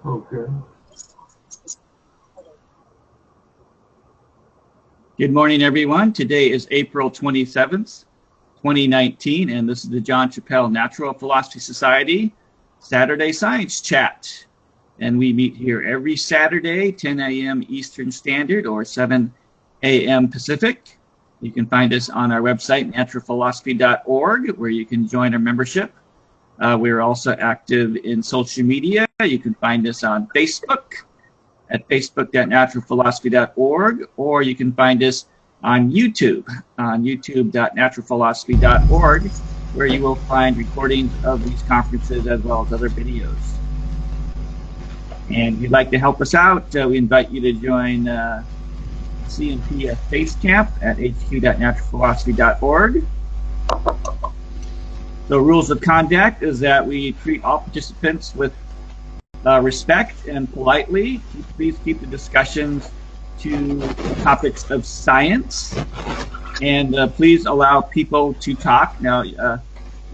Okay. Good morning, everyone. Today is April 27th, 2019, and this is the John Chappell Natural Philosophy Society Saturday Science Chat. And we meet here every Saturday, 10 a.m. Eastern Standard or 7 a.m. Pacific. You can find us on our website, naturalphilosophy.org, where you can join our membership. We're also active in social media. You can find us on Facebook at facebook.naturalphilosophy.org, or you can find us on YouTube, on youtube.naturalphilosophy.org, where you will find recordings of these conferences as well as other videos. And if you'd like to help us out, we invite you to join CNPF Base Camp at hq.naturalphilosophy.org. The rules of conduct is that we treat all participants with respect and politely. Please keep the discussions to topics of science, and please allow people to talk. Now,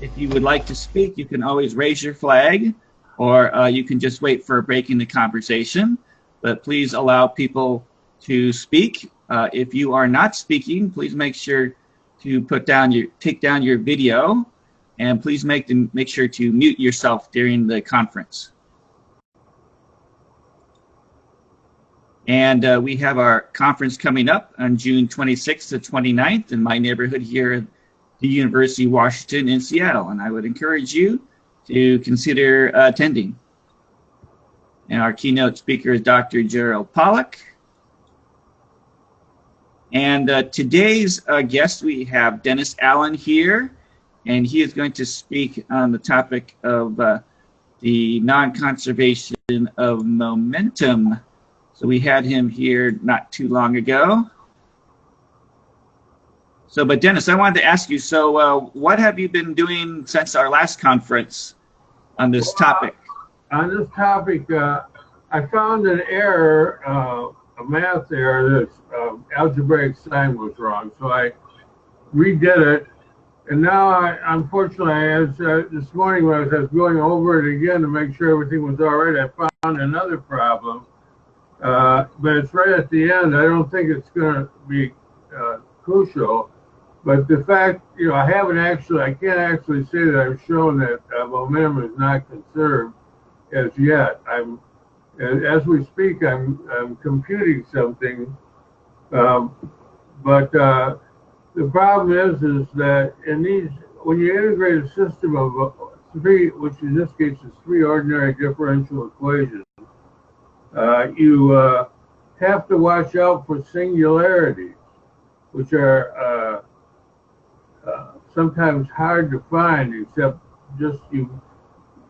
if you would like to speak, you can always raise your flag, or you can just wait for a break in the conversation, but please allow people to speak. If you are not speaking, please make sure to take down your video, and please make sure to mute yourself during the conference. And we have our conference coming up on June 26th to 29th in my neighborhood here at the University of Washington in Seattle, and I would encourage you to consider attending. And our keynote speaker is Dr. Gerald Pollack. And today's guest, we have Dennis Allen here, and he is going to speak on the topic of the non-conservation of momentum. So we had him here not too long ago. But Dennis, I wanted to ask you, so what have you been doing since our last conference on this topic? On this topic, I found an error, a math error, that algebraic sign was wrong. So I redid it. And now, unfortunately, this morning when I was going over it again to make sure everything was all right, I found another problem. But it's right at the end. I don't think it's going to be crucial. But the fact, I can't actually say that I've shown that momentum is not conserved as yet. As we speak, I'm computing something. But the problem is that when you integrate a system of three, which in this case is three ordinary differential equations, you have to watch out for singularities, which are sometimes hard to find, except no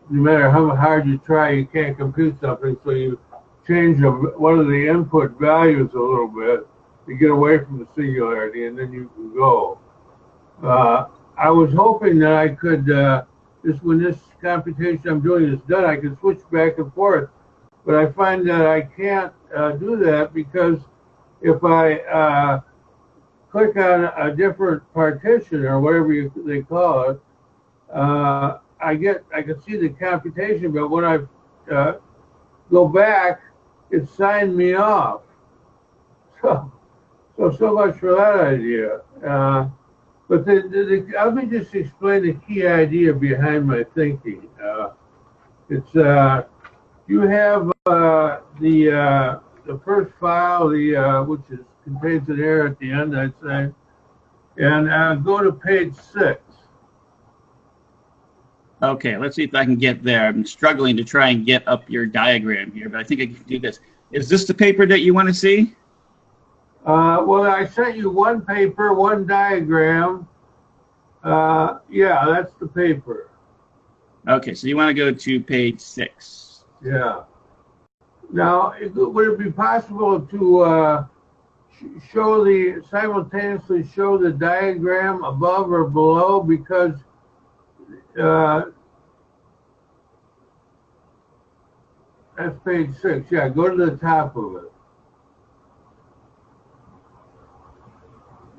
matter how hard you try, you can't compute something, so you change one of the input values a little bit to get away from the singularity, and then you can go. I was hoping that I could, when this computation I'm doing is done, I could switch back and forth. But I find that I can't do that because if I click on a different partition or whatever they call it, I can see the computation. But when I go back, it signed me off. So much for that idea. But let me just explain the key idea behind my thinking. You have the first file, which contains an error at the end, I'd say, and go to page 6. Okay, let's see if I can get there. I'm struggling to try and get up your diagram here, but I think I can do this. Is this the paper that you want to see? Well, I sent you one paper, one diagram. Yeah, that's the paper. Okay, so you want to go to page 6. Yeah. Now, would it be possible to simultaneously show the diagram above or below? Because that's page 6. Yeah, go to the top of it.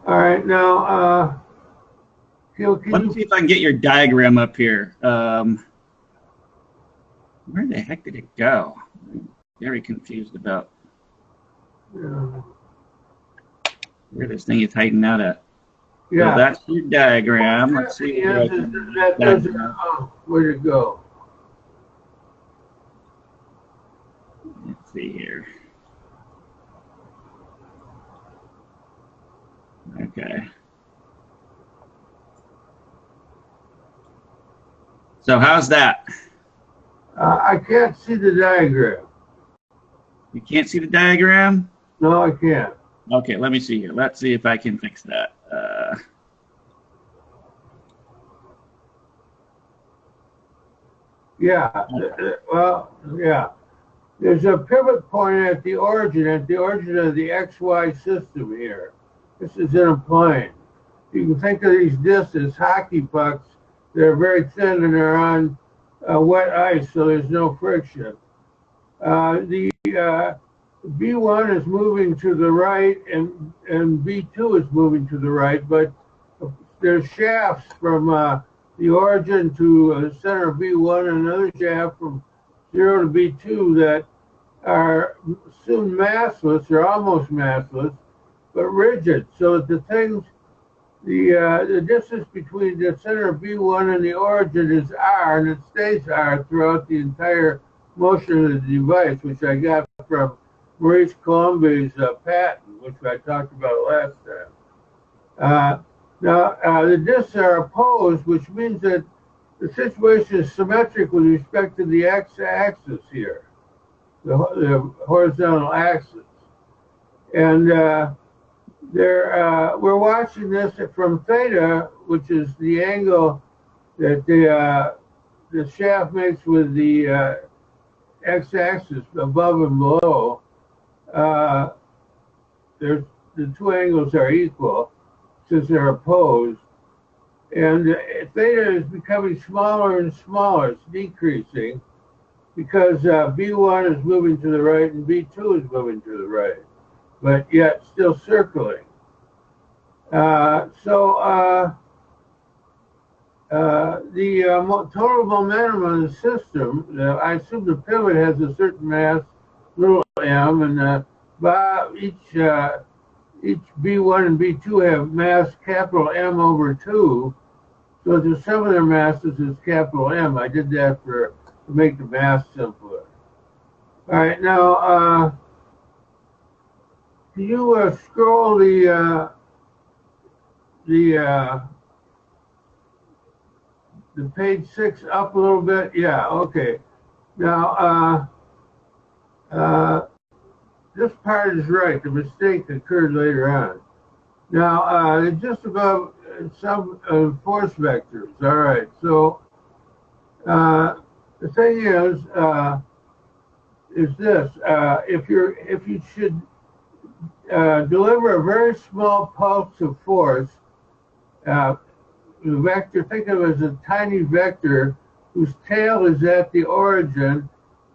All right, now, let me see if I can get your diagram up here. Where the heck did it go? I'm very confused about Yeah. where this thing is hiding out at. Yeah. So that's your diagram. Let's see where I can that doesn't. Oh, where'd it go? Let's see here. Okay. So how's that? I can't see the diagram. You can't see the diagram? No, I can't. Okay, let me see here. Let's see if I can fix that. Yeah. Well, yeah. There's a pivot point at the origin of the XY system here. This is in a plane. You can think of these discs as hockey pucks. They're very thin and they're on wet ice, so there's no friction. The B1 is moving to the right and B2 is moving to the right, but there's shafts from the origin to the center of B1 and another shaft from 0 to B2 that are soon massless or almost massless, but rigid. So that the things, the distance between the center of B1 and the origin is R, and it stays R throughout the entire motion of the device, which I got from Maurice Colombe's patent, which I talked about last time. Now, the discs are opposed, which means that the situation is symmetric with respect to the x-axis here, the horizontal axis. And we're watching this from theta, which is the angle that the shaft makes with the x-axis above and below. The two angles are equal since they're opposed. And theta is becoming smaller and smaller. It's decreasing because B1 is moving to the right and B2 is moving to the right, but yet still circling. The total momentum of the system, I assume the pivot has a certain mass, little m, and each B1 and B2 have mass capital M over 2. So the sum of their masses is capital M. I did that to make the math simpler. All right, now, can you scroll the page 6 up a little bit? Yeah, okay. Now, this part is right. The mistake occurred later on. Now, just above some force vectors. All right. So the thing is this: if you should deliver a very small pulse of force, the vector, think of it as a tiny vector whose tail is at the origin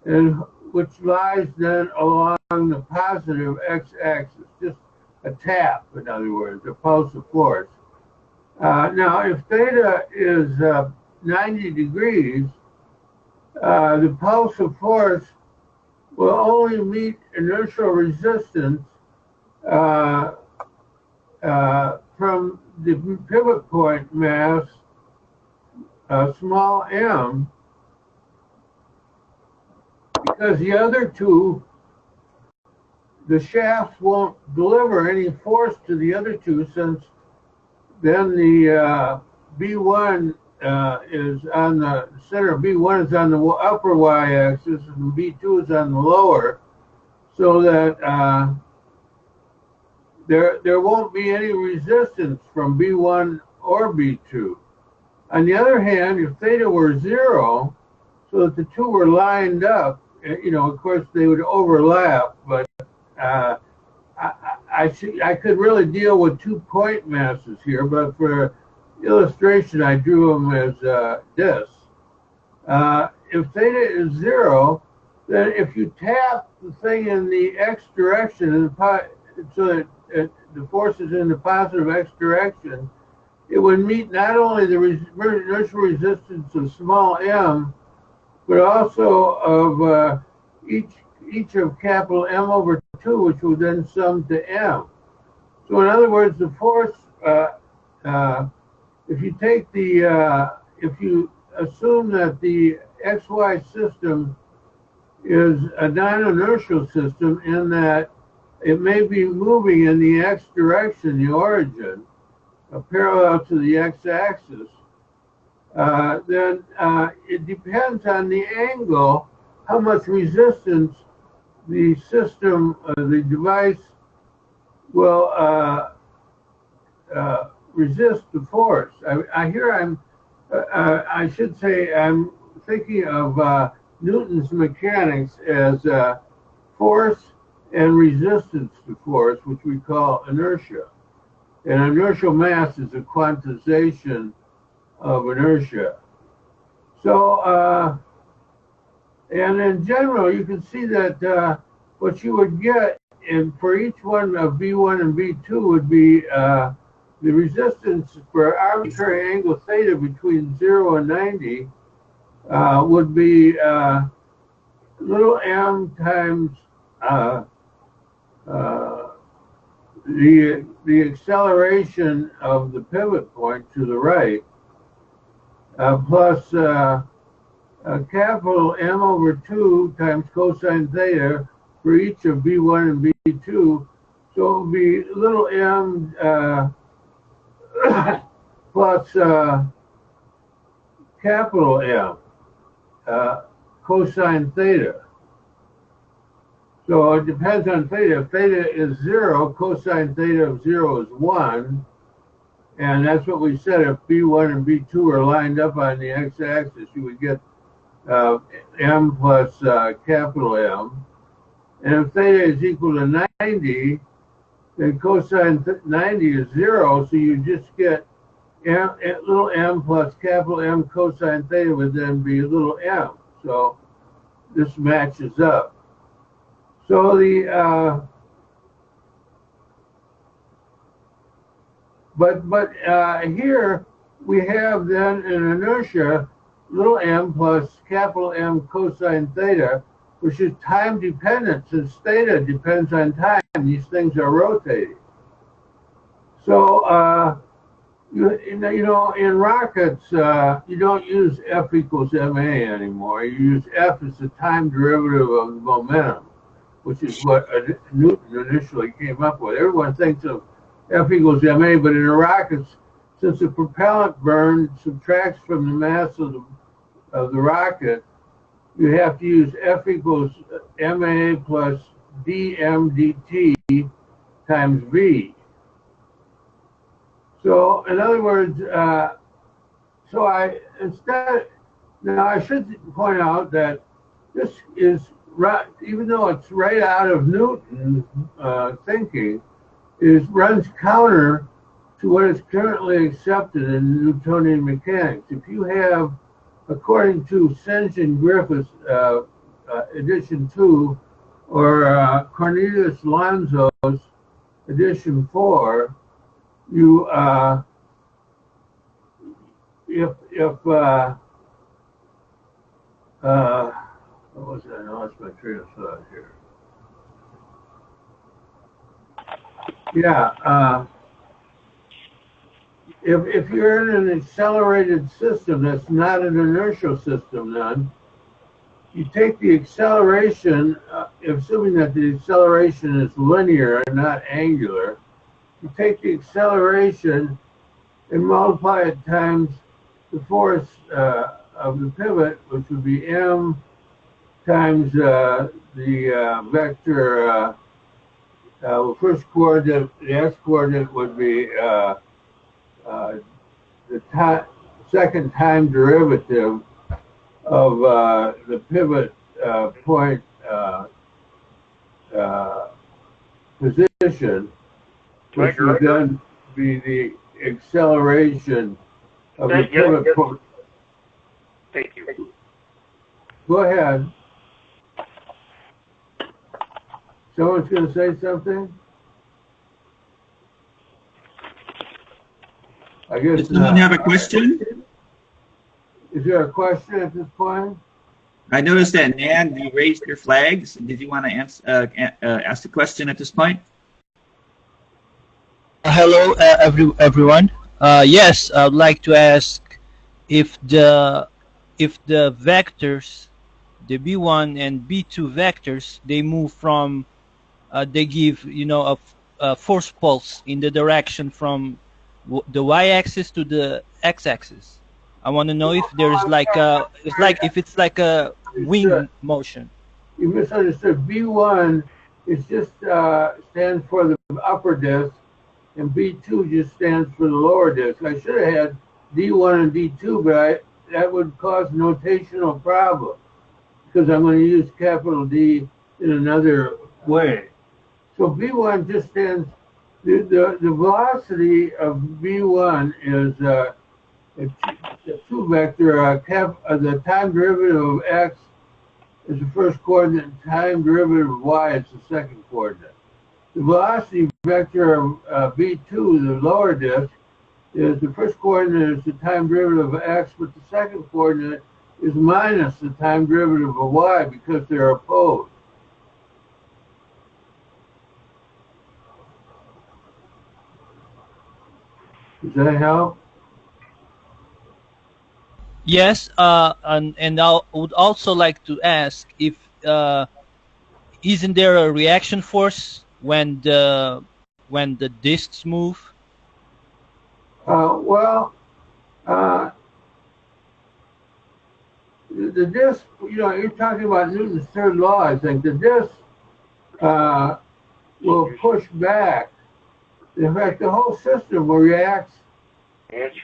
and which lies then along the positive x-axis, just a tap, in other words, a pulse of force. Now, if theta is 90 degrees, the pulse of force will only meet inertial resistance from the pivot point mass, small m, because the other two, the shafts won't deliver any force to the other two, since then the B1 is on the center. B1 is on the upper y-axis and B2 is on the lower, so that there won't be any resistance from B1 or B2. On the other hand, if theta were 0, so that the two were lined up, of course they would overlap, but I could really deal with 2 point masses here, but for illustration, I drew them as discs. If theta is 0, then if you tap the thing in the x direction, so that the force is in the positive x direction, it would meet not only the inertial resistance of small m, but also of each of capital M over 2, which will then sum to M. So in other words, the force, if you take if you assume that the XY system is a non-inertial system in that it may be moving in the X direction, the origin, parallel to the X-axis, then it depends on the angle, how much resistance the system, the device will resist the force. I should say I'm thinking of Newton's mechanics as force and resistance to force, which we call inertia. And inertial mass is a quantization of inertia. So, and in general, you can see that what you would get for each one of B1 and B2 would be the resistance for arbitrary angle theta between 0 and 90 would be little m times the acceleration of the pivot point to the right, plus capital M over 2 times cosine theta for each of B1 and B2. So it will be little m plus capital M cosine theta. So it depends on theta. If theta is 0, cosine theta of 0 is 1. And that's what we said. If B1 and B2 are lined up on the x-axis, you would get M plus capital M. And if theta is equal to 90, then cosine 90 is 0. So you just get little m plus capital M cosine theta would then be little m. So this matches up. So the but here we have then an inertia little m plus capital M cosine theta, which is time dependent. Since theta depends on time, these things are rotating. So you know in rockets you don't use F equals ma anymore. You use F as the time derivative of the momentum, which is what Newton initially came up with. Everyone thinks of F equals ma, but in a rocket, since the propellant burn subtracts from the mass of the rocket, you have to use F equals ma plus dm dt times v. So in other words, now I should point out that this is right, even though it's right out of Newton's thinking, runs counter to what is currently accepted in Newtonian mechanics. If you have, according to St. John Griffith's edition 2, or Cornelius Lanzo's edition 4, you what was that? I lost my train of thought here. Yeah, if you're in an accelerated system that's not an inertial system, then you take the acceleration, assuming that the acceleration is linear and not angular, you take the acceleration and multiply it times the force of the pivot, which would be m times the vector, first coordinate, the x-coordinate would be the second time derivative of the pivot point position, which would then be the acceleration of the pivot point. Thank you. Go ahead. Someone's going to say something? I guess Does someone have a question? Is there a question at this point? I noticed that, Nan, you raised your flags. Did you want to ask the question at this point? Hello, everyone. Yes, I'd like to ask if the vectors, the b1 and b2 vectors, they move from they give a force pulse in the direction from the y-axis to the x-axis. I want to know if there's like a it's like a wing motion. You misunderstood. B1 is just stands for the upper disk, and B2 just stands for the lower disk. I should have had D1 and D2, but that would cause notational problem because I'm going to use capital D in another way. So B1 just stands, the velocity of B1 is a two vector, the time derivative of x is the first coordinate, and time derivative of y is the second coordinate. The velocity vector of B2, the lower disk, is the first coordinate is the time derivative of x, but the second coordinate is minus the time derivative of y because they're opposed. Does that help? Yes, and I would also like to ask if isn't there a reaction force when the disks move? The disk, you're talking about Newton's third law, I think. The disk will push back. In fact, the whole system will react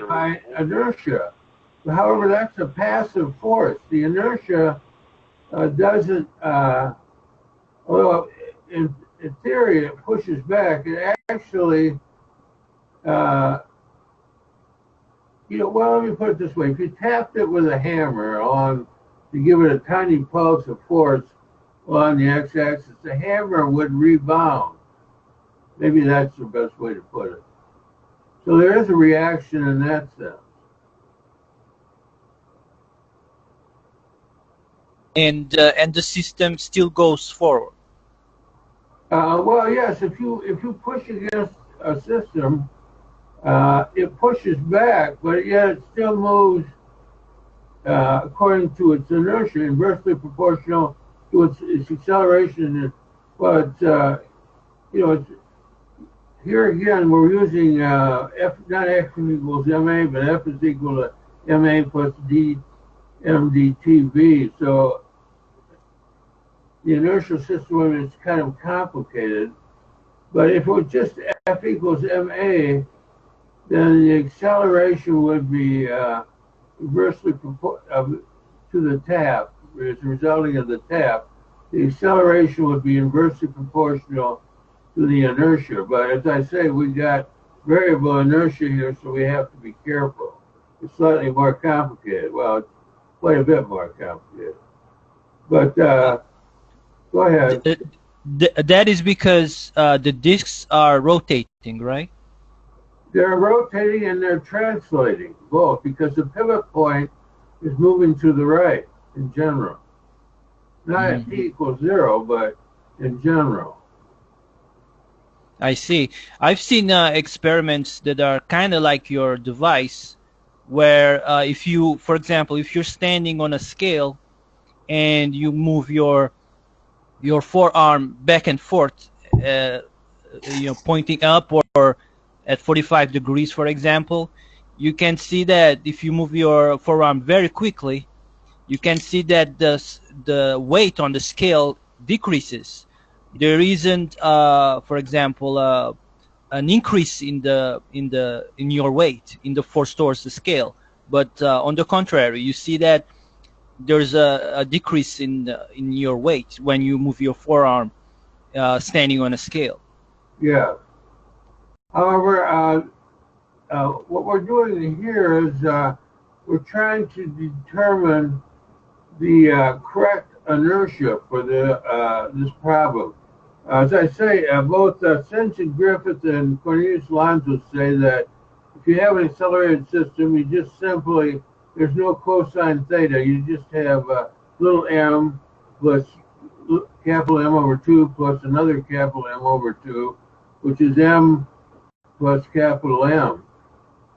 by inertia. However, that's a passive force. The inertia doesn't, although in theory it pushes back, it actually, well, let me put it this way. If you tapped it with a hammer to give it a tiny pulse of force on the x-axis, the hammer would rebound. Maybe that's the best way to put it. So there is a reaction in that sense. And the system still goes forward. Well, yes. If you push against a system, it pushes back, but yet it still moves according to its inertia, inversely proportional to its acceleration. Well, it's here again. We're using F, not F equals ma, but F is equal to ma plus d mdtv. So the inertial system is kind of complicated. But if it was just F equals ma, then the acceleration would be inversely proportional to the tap, as resulting of the tap. The acceleration would be inversely proportional to the inertia. But as I say, we got variable inertia here, so we have to be careful. It's slightly more complicated. Well, it's quite a bit more complicated. But go ahead. That is because the disks are rotating, right? They're rotating and they're translating, both, because the pivot point is moving to the right in general. Not at t equals 0, but in general. I see. I've seen experiments that are kind of like your device, where if you, for example, if you're standing on a scale and you move your forearm back and forth, pointing up or at 45 degrees, for example, you can see that if you move your forearm very quickly, you can see that the weight on the scale decreases. There isn't, for example, an increase in your weight in the force towards the scale, but on the contrary, you see that there's a decrease in your weight when you move your forearm standing on a scale. Yeah. However, what we're doing here is we're trying to determine the correct inertia for this problem. As I say, both Cinch and Griffith and Cornelius Lanza say that if you have an accelerated system, you just simply, there's no cosine theta. You just have little m plus capital M over 2 plus another capital M over 2, which is m plus capital M.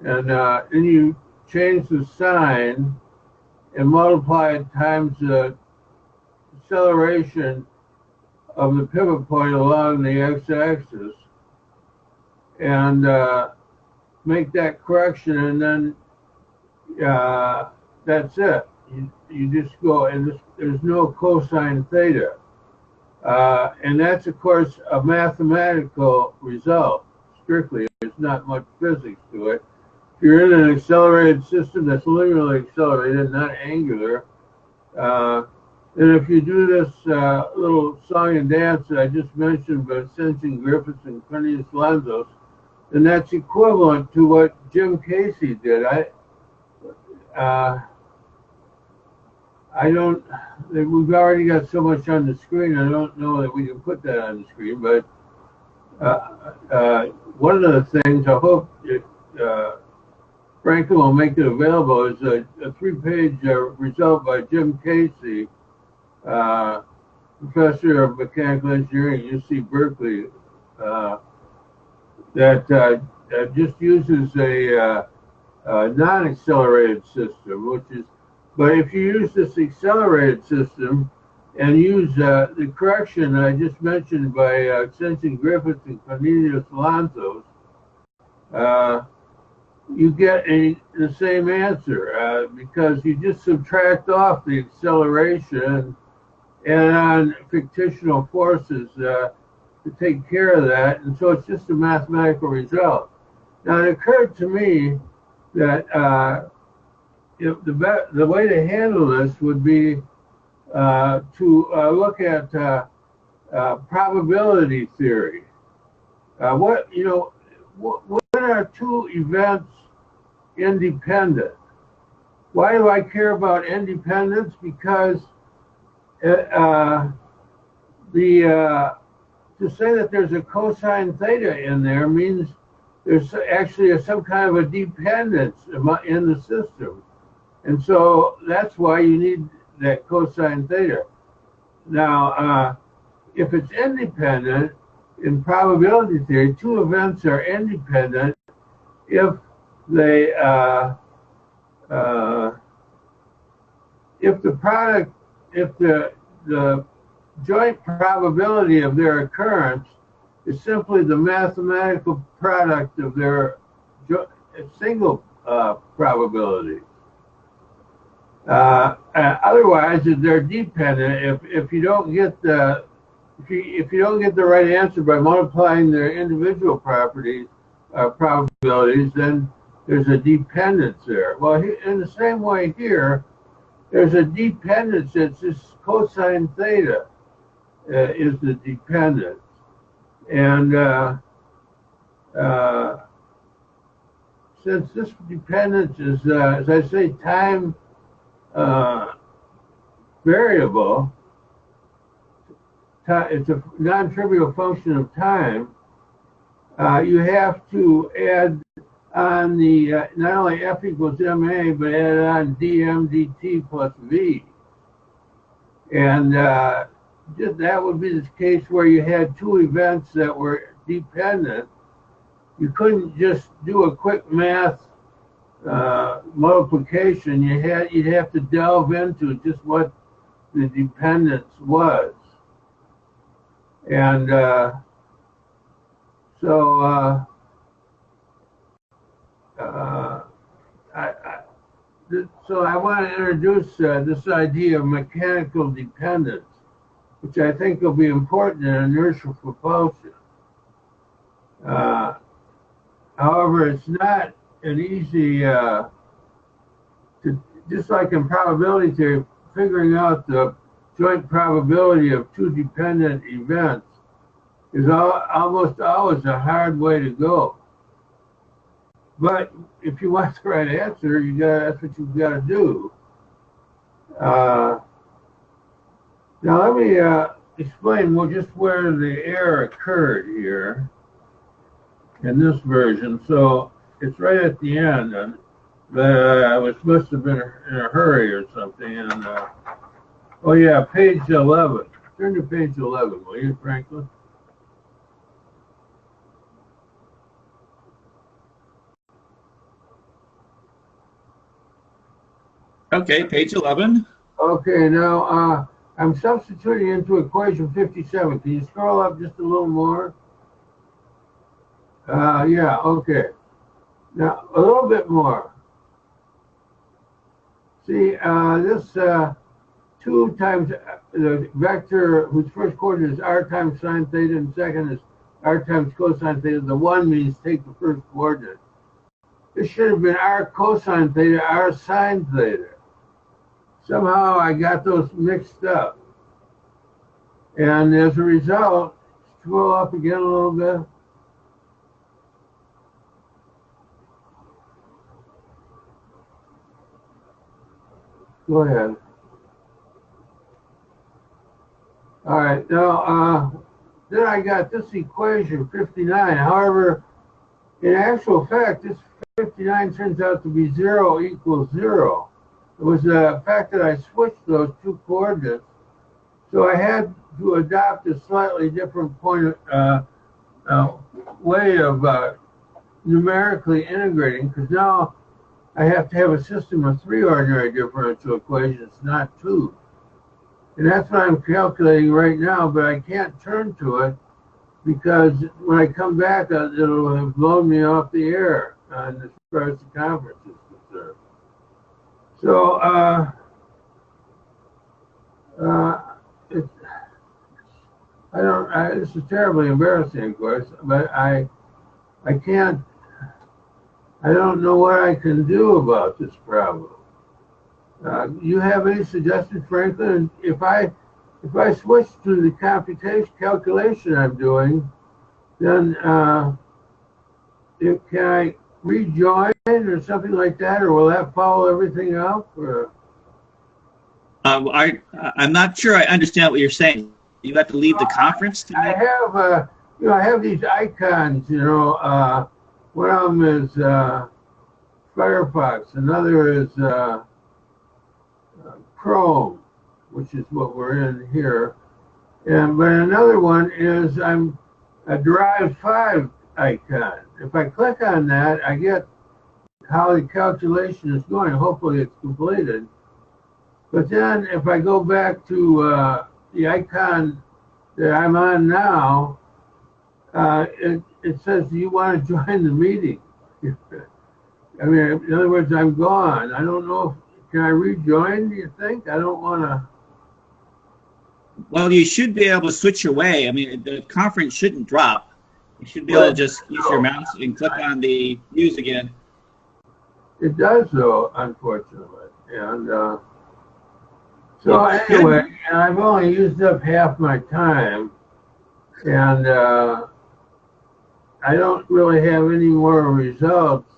And then you change the sign and multiply it times the acceleration of the pivot point along the x-axis, and make that correction, and then that's it. You just go, and there's no cosine theta. And that's, of course, a mathematical result, strictly. There's not much physics to it. If you're in an accelerated system that's linearly accelerated, not angular, and if you do this little song and dance that I just mentioned by Simpson, Griffiths, and Cornelius Lanzos, then that's equivalent to what Jim Casey did. We've already got so much on the screen, I don't know that we can put that on the screen, but one of the things I hope Franklin will make it available is a 3-page result by Jim Casey, professor of mechanical engineering at UC Berkeley, that just uses a non-accelerated system, but if you use this accelerated system and use the correction I just mentioned by Simpson, Griffiths, and Cornelius Lanzos, you get the same answer because you just subtract off the acceleration and on fictional forces to take care of that, and so it's just a mathematical result. Now, it occurred to me that the way to handle this would be to look at probability theory. When are two events independent? Why do I care about independence? Because to say that there's a cosine theta in there means there's actually some kind of a dependence in the system. And so that's why you need that cosine theta. Now, if it's independent, in probability theory, two events are independent if they, if the joint probability of their occurrence is simply the mathematical product of their single probabilities. Otherwise, they're dependent. If you don't get the if you don't get the right answer by multiplying their individual properties probabilities, then there's a dependence there. Well, in the same way here, there's a dependence. It's this cosine theta is the dependence, and since this dependence is, as I say, time variable, it's a non-trivial function of time, you have to add on the, not only f equals ma, but add on dm dt plus v. And just that would be the case where you had two events that were dependent. You couldn't just do a quick math multiplication. You'd have to delve into just what the dependence was. And so I want to introduce this idea of mechanical dependence, which I think will be important in inertial propulsion. However, it's not an easy, just like in probability theory, figuring out the joint probability of two dependent events is almost always a hard way to go. But if you want the right answer, that's what you've got to do. Now let me explain just where the error occurred here in this version. So it's right at the end, and I must have been in a hurry or something, and Oh yeah, page 11. Turn to page 11, will you, Franklin? Okay, page 11. Okay, now I'm substituting into equation 57. Can you scroll up just a little more? Yeah, okay. Now, a little bit more. See, this 2 times the vector whose first coordinate is r times sine theta and second is r times cosine theta. The 1 means take the first coordinate. This should have been r cosine theta, r sine theta. Somehow I got those mixed up. And as a result, scroll up again a little bit. Go ahead. All right, now then I got this equation 59. However, in actual fact, this 59 turns out to be 0 equals 0. It was the fact that I switched those 2 coordinates. So I had to adopt a slightly different way of numerically integrating, because now I have to have a system of 3 ordinary differential equations, not 2. And that's what I'm calculating right now, but I can't turn to it because when I come back, it'll have blown me off the air as far as the conference is concerned. So, this is terribly embarrassing, of course, but I don't know what I can do about this problem. You have any suggestions, Franklin? If I switch to the calculation I'm doing, then can I rejoin or something like that, or will that follow everything up? Or? I'm not sure I understand what you're saying. You have to leave the conference to make... I have these icons. One of them is Firefox. Another is Chrome, which is what we're in here. But another one is I'm a Drive 5 icon. If I click on that, I get how the calculation is going. Hopefully it's completed. But then if I go back to the icon that I'm on now, it says, do you want to join the meeting? I mean, in other words, I'm gone. I don't know can I rejoin, do you think? I don't want to. Well, you should be able to switch away. I mean, the conference shouldn't drop. You should be able to just use your mouse and click on the use again. It does, though, unfortunately. And so anyway, I've only used up half my time, and I don't really have any more results.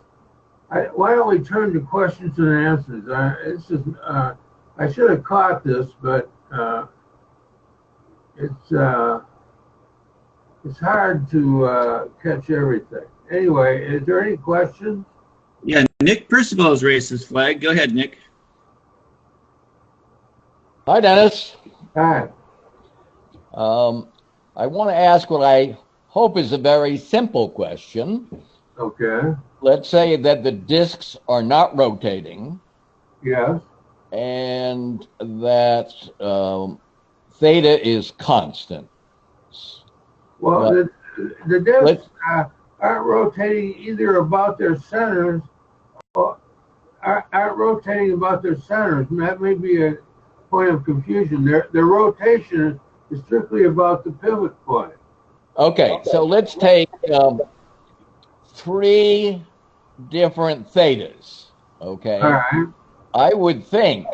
Why don't we turn to questions and answers? I should have caught this, but it's hard to catch everything. Anyway, is there any questions? Yeah, Nick Percival has raised his flag. Go ahead, Nick. Hi, Dennis. Hi. I want to ask what I hope is a very simple question. Okay. Let's say that the disks are not rotating. Yes. And that theta is constant. Well, the disks aren't rotating either about their centers or aren't rotating about their centers. And that may be a point of confusion. Their rotation is strictly about the pivot point. Okay, so let's take 3 different thetas. Okay. All right. I would think,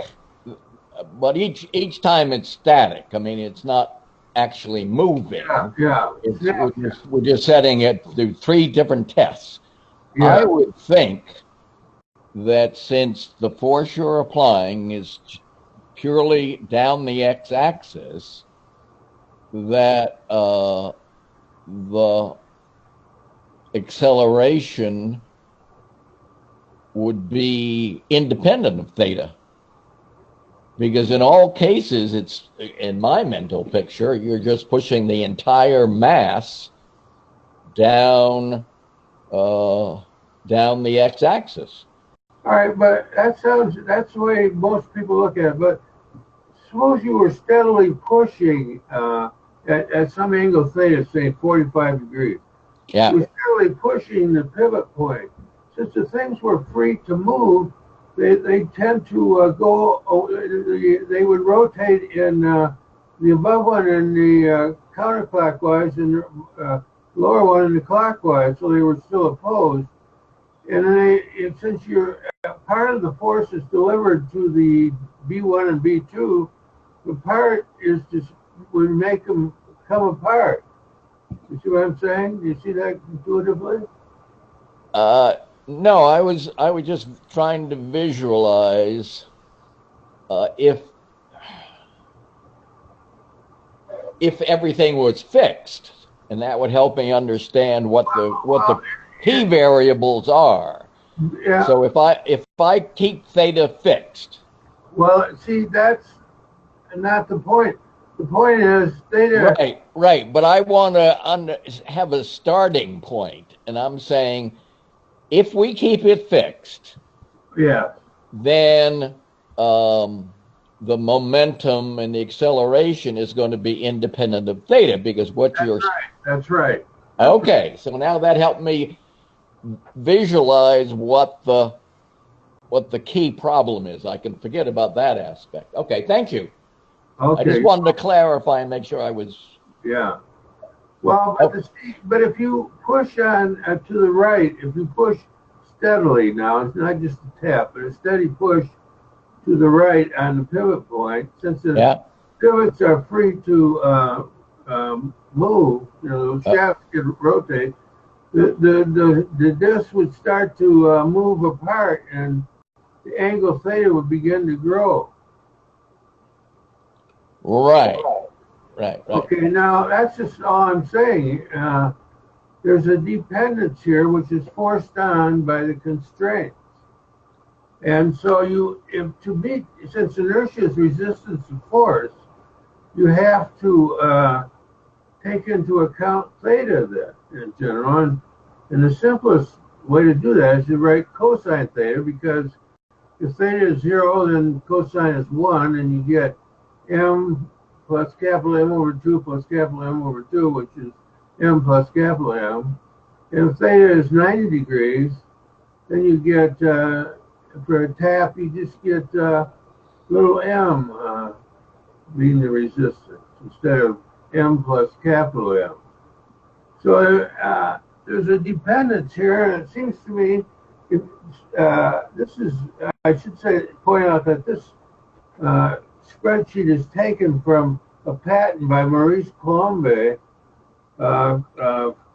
but each time it's static. I mean, it's not actually moving. Yeah. We're just setting it through 3 different tests. Yeah. I would think that since the force you're applying is purely down the x-axis, that the acceleration would be independent of theta. Because in all cases, it's, in my mental picture, you're just pushing the entire mass down down the x-axis. All right, but that's the way most people look at it. But suppose you were steadily pushing at some angle theta, say 45 degrees. Yeah. You were steadily pushing the pivot point. Since the things were free to move, they tend to they would rotate in the above one in the counterclockwise and the lower one in the clockwise, so they were still opposed. And since you're part of the force is delivered to the B1 and B2, the part is just would make them come apart. You see what I'm saying? Do you see that intuitively? No, I was just trying to visualize if everything was fixed, and that would help me understand what the key variables are. Yeah. So if I keep theta fixed. Well, see, that's not the point. The point is theta. Right. But I want to have a starting point, and I'm saying if we keep it fixed, yeah, then the momentum and the acceleration is going to be independent of theta, because That's right. Okay, so now that helped me visualize what the key problem is. I can forget about that aspect. Okay, thank you. Okay. I just wanted to clarify and make sure I was. Yeah. Well, but if you push on to the right, if you push steadily now, it's not just a tap, but a steady push to the right on the pivot point, since the pivots are free to move, the shafts can rotate, the disc would start to move apart, and the angle theta would begin to grow. Right. Okay, now that's just all I'm saying. There's a dependence here which is forced on by the constraints. And so since inertia is resistance to force, you have to take into account theta then, in general. And the simplest way to do that is to write cosine theta, because if theta is 0, then cosine is 1, and you get m plus capital M over 2 plus capital M over 2, which is m plus capital M. And if theta is 90 degrees, then you get, for a tap, you just get little m being the resistance instead of m plus capital M. So there's a dependence here, and it seems to me, I should point out that this spreadsheet is taken from a patent by Maurice Colombe,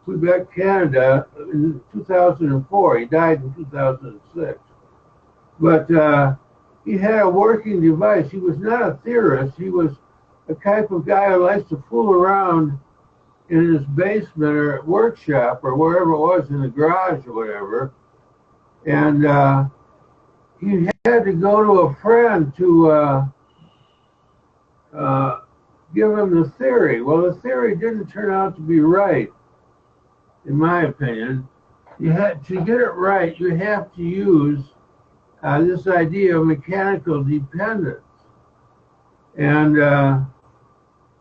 Quebec, Canada, in 2004. He died in 2006. But he had a working device. He was not a theorist. He was a type of guy who likes to fool around in his basement or workshop or wherever it was, in the garage or whatever. And he had to go to a friend to give him the theory. Well, the theory didn't turn out to be right, in my opinion. To get it right, you have to use this idea of mechanical dependence. And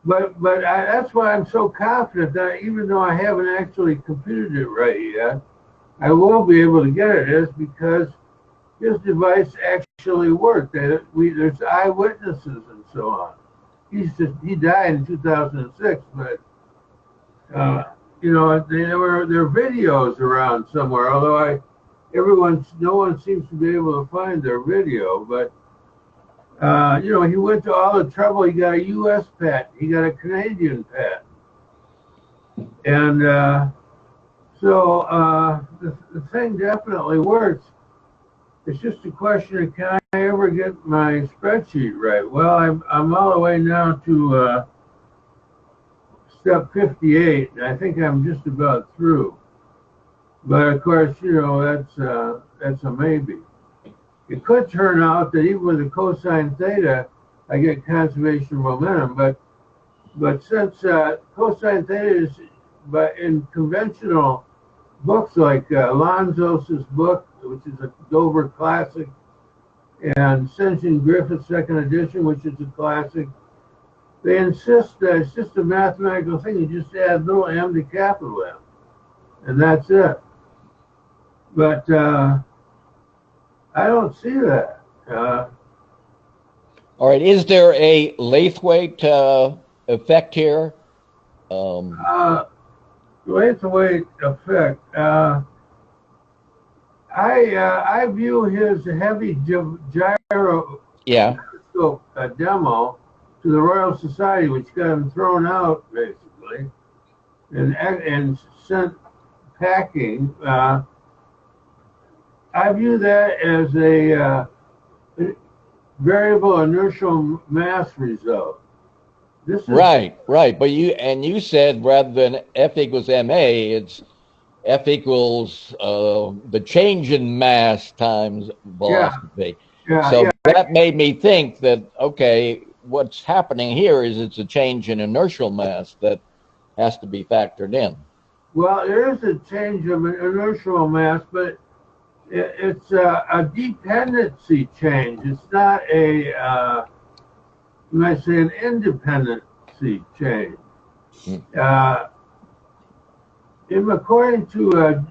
that's why I'm so confident that even though I haven't actually computed it right yet, I will be able to get it. It's because his device actually worked. There's eyewitnesses and so on. He died in 2006, but there are videos around somewhere. Although no one seems to be able to find their video. But he went to all the trouble. He got a U.S. patent. He got a Canadian patent, and so the thing definitely works. It's just a question of, can I ever get my spreadsheet right? Well, I'm all the way now to step 58, and I think I'm just about through. But of course, that's a maybe. It could turn out that even with the cosine theta, I get conservation of momentum. But since cosine theta is, but in conventional books like Alonso's book, which is a Dover classic, and St. John Griffith's second edition, which is a classic, they insist that it's just a mathematical thing. You just add little m to capital M, and that's it. But I don't see that. All right, is there a Lathwaite effect here? Lathwaite effect. I view his heavy gyro demo to the Royal Society, which got him thrown out basically, and sent packing. I view that as a variable inertial mass result. This is right. But you said rather than F equals ma, it's F equals the change in mass times velocity. So that made me think that, okay, what's happening here is it's a change in inertial mass that has to be factored in. Well, there is a change of inertial mass, but it's a dependency change. It's not a, you might say, an independency change. According to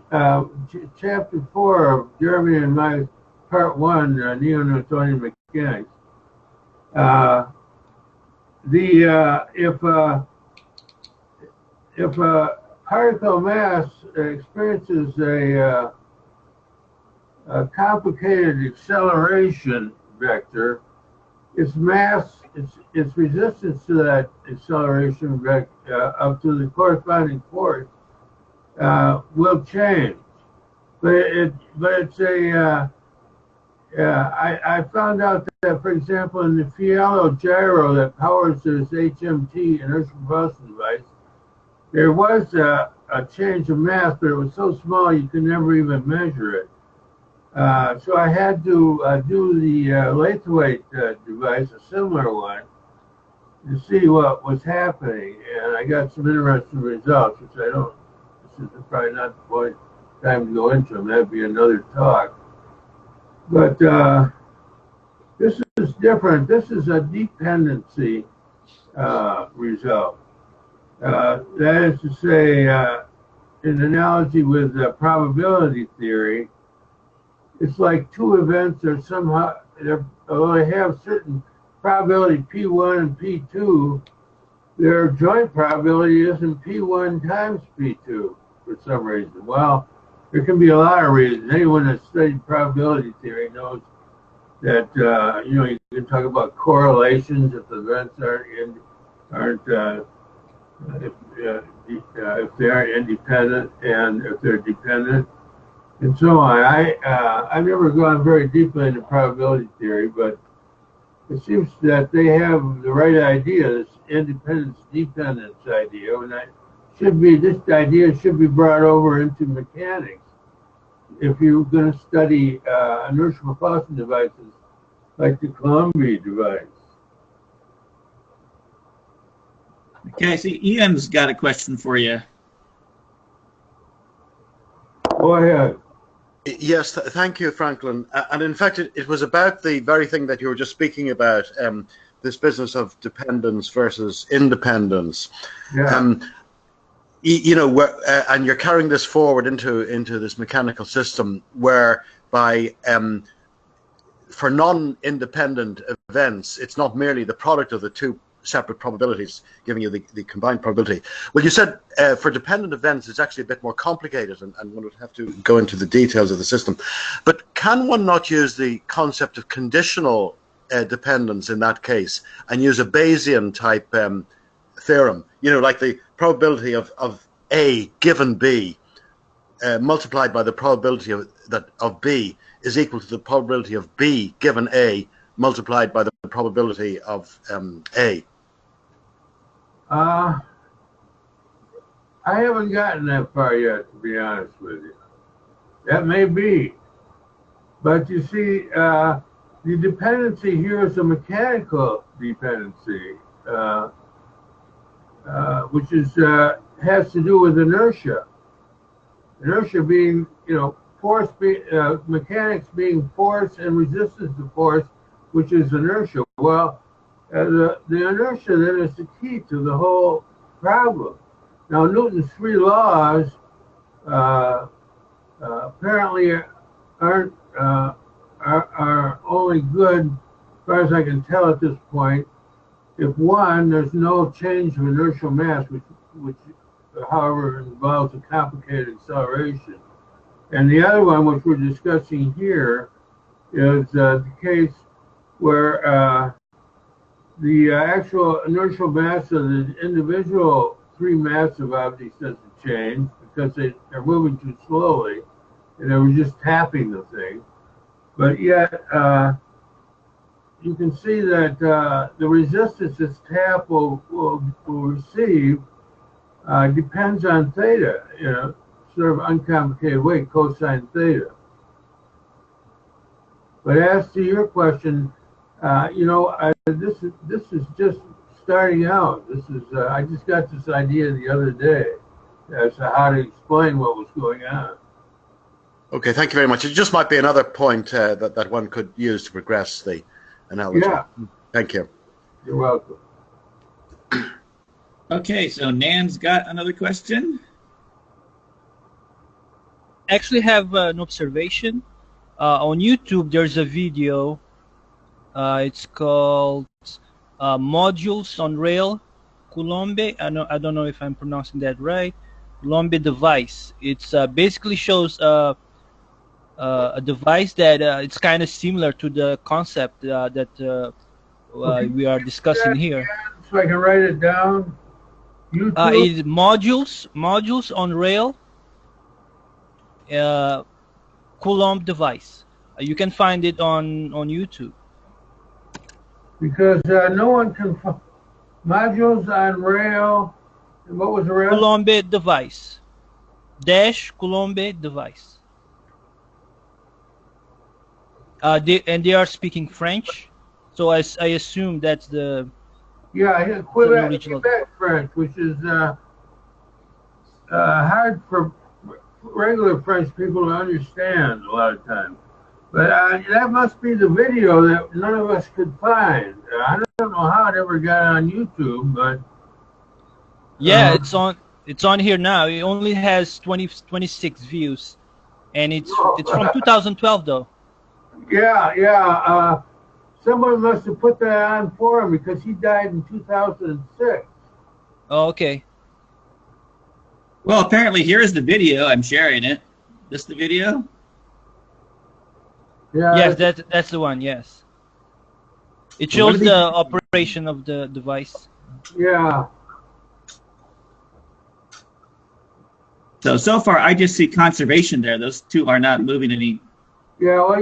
chapter 4 of Jeremy and my part 1, neo-Newtonian mechanics, if a particle mass experiences a complicated acceleration vector, its mass, its resistance to that acceleration vector up to the corresponding force will change. But it's a I found out that, for example, in the Fiello gyro that powers this HMT inertial propulsion device, there was a change of mass, but it was so small you could never even measure it. So I had to do the Lathwaite device, a similar one, to see what was happening, and I got some interesting results, which I don't. This is probably not the point time to go into them. That'd be another talk. But this is different. This is a dependency result. That is to say, in analogy with probability theory, it's like two events are somehow, although they have certain probability P1 and P2, their joint probability isn't P1 times P2 for some reason. Well, there can be a lot of reasons. Anyone that's studied probability theory knows that you can talk about correlations if the events if they aren't independent and if they're dependent, and so on. I've never gone very deeply into probability theory, but it seems that they have the right idea, this independence-dependence idea, and this idea should be brought over into mechanics if you're going to study inertial propulsion devices like the Columbia device. Okay, I see Ian's got a question for you. Go ahead. Yes, thank you, Franklin. And in fact, it was about the very thing that you were just speaking about, this business of dependence versus independence. Yeah. And you're carrying this forward into this mechanical system whereby for non-independent events, it's not merely the product of the two separate probabilities giving you the combined probability. Well, you said for dependent events it's actually a bit more complicated and one would have to go into the details of the system. But can one not use the concept of conditional dependence in that case and use a Bayesian type theorem, like the probability of A given B multiplied by the probability of B is equal to the probability of B given A multiplied by the probability of A? I haven't gotten that far yet, to be honest with you. That may be. But you see, the dependency here is a mechanical dependency, which is has to do with inertia. Inertia being, force, mechanics being force and resistance to force, which is inertia. Well, the inertia then is the key to the whole problem. Now, Newton's three laws apparently are only good, as far as I can tell at this point, if one, there's no change of inertial mass, which however involves a complicated acceleration. And the other one, which we're discussing here, is the case where the actual inertial mass of the individual three massive objects doesn't change because they're moving too slowly and they were just tapping the thing. But yet, you can see that the resistance this tap will receive depends on theta, sort of uncomplicated way, cosine theta. But as to your question, this is just starting out. This is I just got this idea the other day as to how to explain what was going on. Okay, thank you very much. It just might be another point that one could use to progress the analogy. Yeah. Thank you. You're welcome. Okay, so Nan's got another question. Actually have an observation. On YouTube, there's a video. It's called Modules on Rail, Coulomb. I don't know if I'm pronouncing that right. Coulomb device. It's basically shows a device that it's kind of similar to the concept that we are discussing here. So I can write it down. It's modules on rail, Coulomb device. You can find it on YouTube. Because no one can find modules on rail. What was the rail? Coulomb device. Dash Coulomb device. They are speaking French, so I assume that's the Quebec French, which is hard for regular French people to understand a lot of times. But that must be the video that none of us could find. I don't know how it ever got on YouTube, but yeah, it's on here now. It only has 26 views, and it's from 2012 though. Yeah. Someone must have put that on for him because he died in 2006. Oh, okay. Well, apparently here's the video. I'm sharing it. This the video? Yeah. Yes, that's the one. Yes. It shows the operation of the device. Yeah. So far, I just see conservation there. Those two are not moving any. Yeah, well,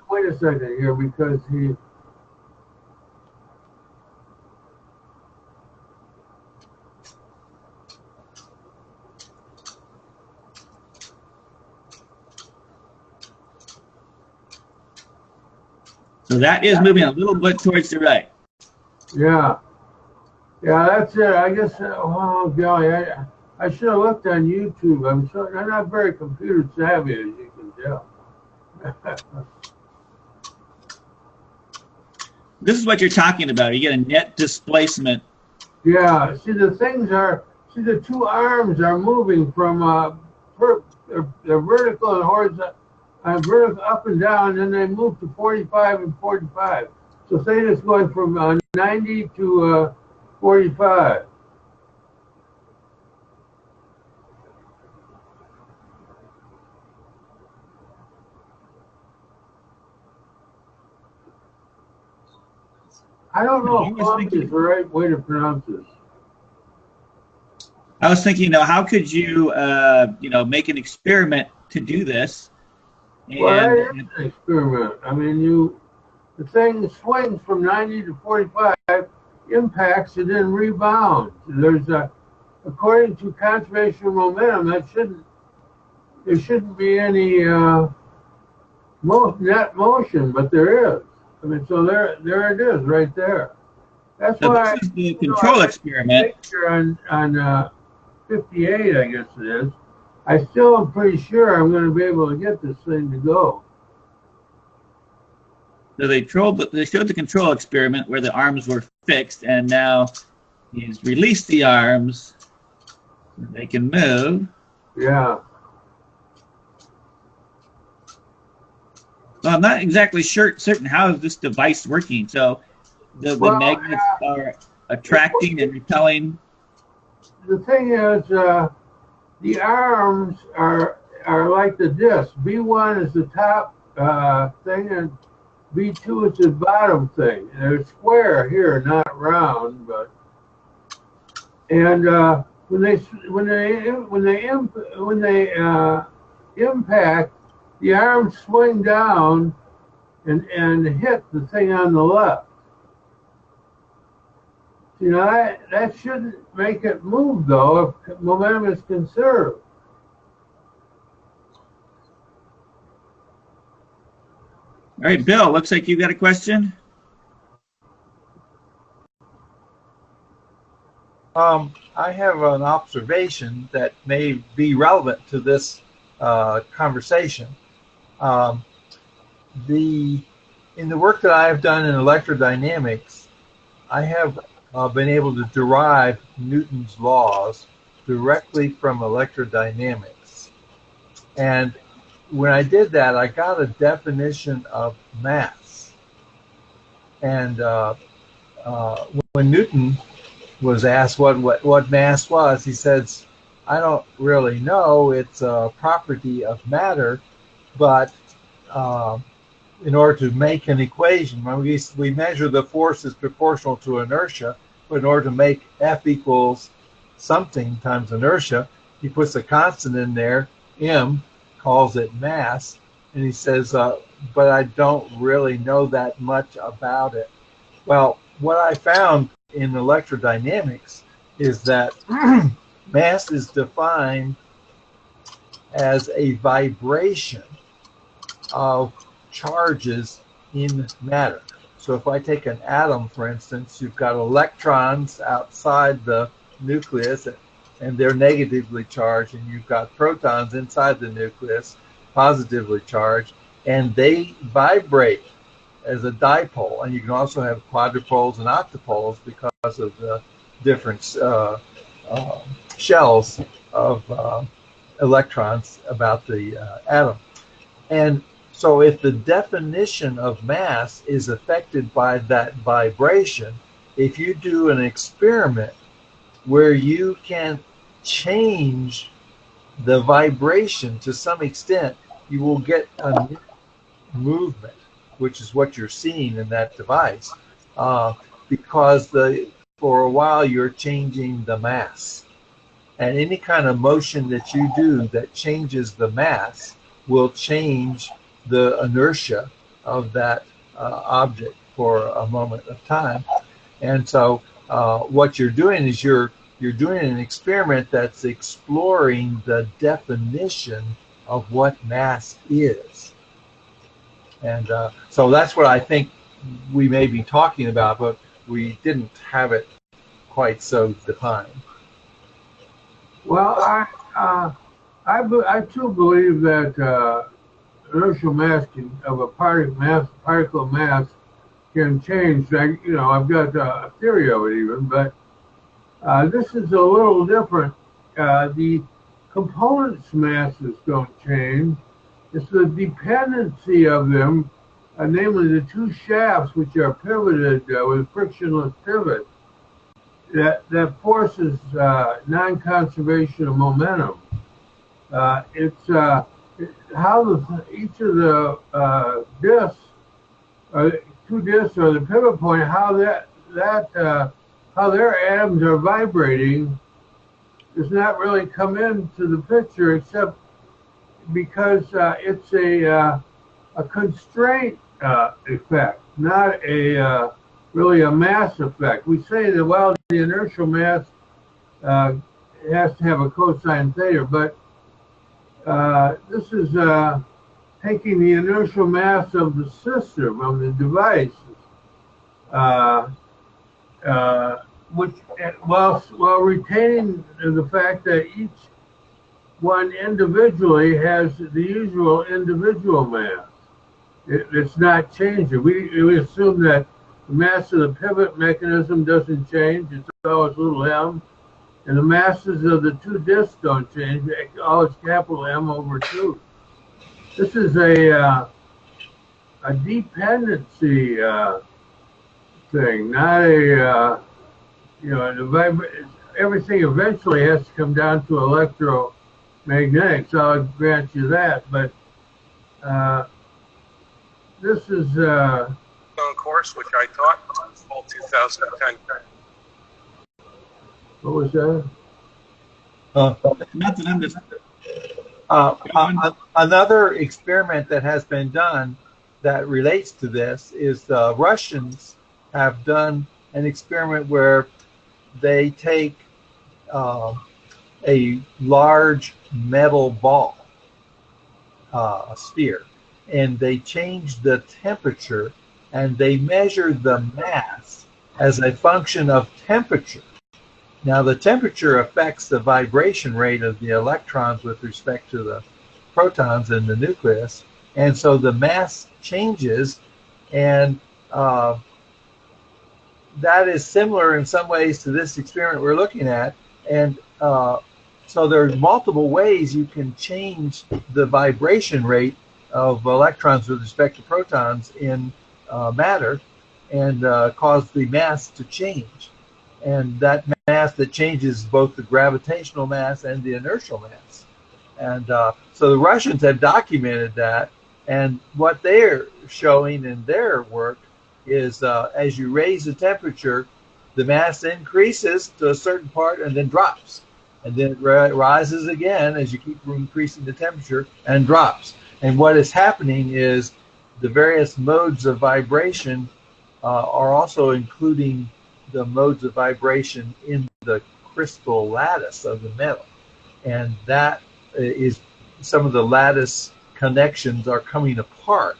wait a second here because he. So that is moving a little bit towards the right. Yeah, that's it. I guess. Oh golly, I should have looked on YouTube. I'm not very computer savvy, as you can tell. This is what you're talking about. You get a net displacement. Yeah. See, the two arms are moving from they're vertical and horizontal, vertical up and down, and then they move to 45 and 45. So theta is going from 90 to 45. I don't know if Coulomb is the right way to pronounce this. I was thinking, how could you, make an experiment to do this? Well, that is an experiment. I mean, the thing swings from 90 to 45, impacts, and then rebounds. There's according to conservation of momentum, there shouldn't be any net motion, but there is. I mean, so there it is, right there. That's So why this is the control experiment. On 58, I guess it is. I still am pretty sure I'm going to be able to get this thing to go. So they showed the control experiment where the arms were fixed, and now he's released the arms. They can move. Yeah. Well, I'm not exactly certain how is this device working. So the magnets are attracting and repelling. The thing is, the arms are like the disc. B1 is the top thing, and B2 is the bottom thing. They're square here, not round, but when they impact, the arms swing down and hit the thing on the left. You know, that shouldn't make it move, though, if momentum is conserved. All right, Bill, looks like you got a question. I have an observation that may be relevant to this conversation. In the work that I have done in electrodynamics, I have been able to derive Newton's laws directly from electrodynamics. And when I did that, I got a definition of mass. And when Newton was asked what mass was, he says, I don't really know. It's a property of matter, but in order to make an equation, when we measure the force as proportional to inertia, but in order to make F equals something times inertia, he puts a constant in there, m, calls it mass, and he says, but I don't really know that much about it. Well, what I found in electrodynamics is that mass is defined as a vibration of charges in matter. So if I take an atom, for instance, you've got electrons outside the nucleus, and they're negatively charged, and you've got protons inside the nucleus, positively charged, and they vibrate as a dipole. And you can also have quadrupoles and octopoles because of the different shells of electrons about the atom. And so if the definition of mass is affected by that vibration, if you do an experiment where you can change the vibration to some extent, you will get a movement, which is what you're seeing in that device, because for a while you're changing the mass. And any kind of motion that you do that changes the mass will change the inertia of that object for a moment of time. And so what you're doing is you're doing an experiment that's exploring the definition of what mass is. And so that's what I think we may be talking about, but we didn't have it quite so defined. Well, I too believe that inertial mass of a particle mass can change. I've got a theory of it even, but this is a little different. The components' masses don't change. It's the dependency of them, namely the two shafts which are pivoted with frictionless pivot, that forces non-conservation of momentum. It's how each of the discs, two discs, or the pivot point, how their atoms are vibrating does not really come into the picture, except because it's a constraint effect, not really a mass effect. We say that, well, the inertial mass has to have a cosine theta, but this is taking the inertial mass of the system, of the device, which while retaining the fact that each one individually has the usual individual mass. It's not changing. We assume that the mass of the pivot mechanism doesn't change. It's always little m. And the masses of the two disks don't change. Always capital M over 2. This is a dependency thing, not a, everything eventually has to come down to electromagnetics. I'll grant you that. But this is course, which I taught in fall 2010. What was that? Another experiment that has been done that relates to this is the Russians have done an experiment where they take a large metal ball, a sphere, and they change the temperature and they measure the mass as a function of temperature. Now, the temperature affects the vibration rate of the electrons with respect to the protons in the nucleus, and so the mass changes, and that is similar in some ways to this experiment we're looking at. And so there are multiple ways you can change the vibration rate of electrons with respect to protons in matter and cause the mass to change. And that mass that changes both the gravitational mass and the inertial mass. And so the Russians have documented that, and what they're showing in their work is as you raise the temperature, the mass increases to a certain part and then drops. And then it rises again as you keep increasing the temperature and drops. And what is happening is the various modes of vibration are also including the modes of vibration in the crystal lattice of the metal. And that is, some of the lattice connections are coming apart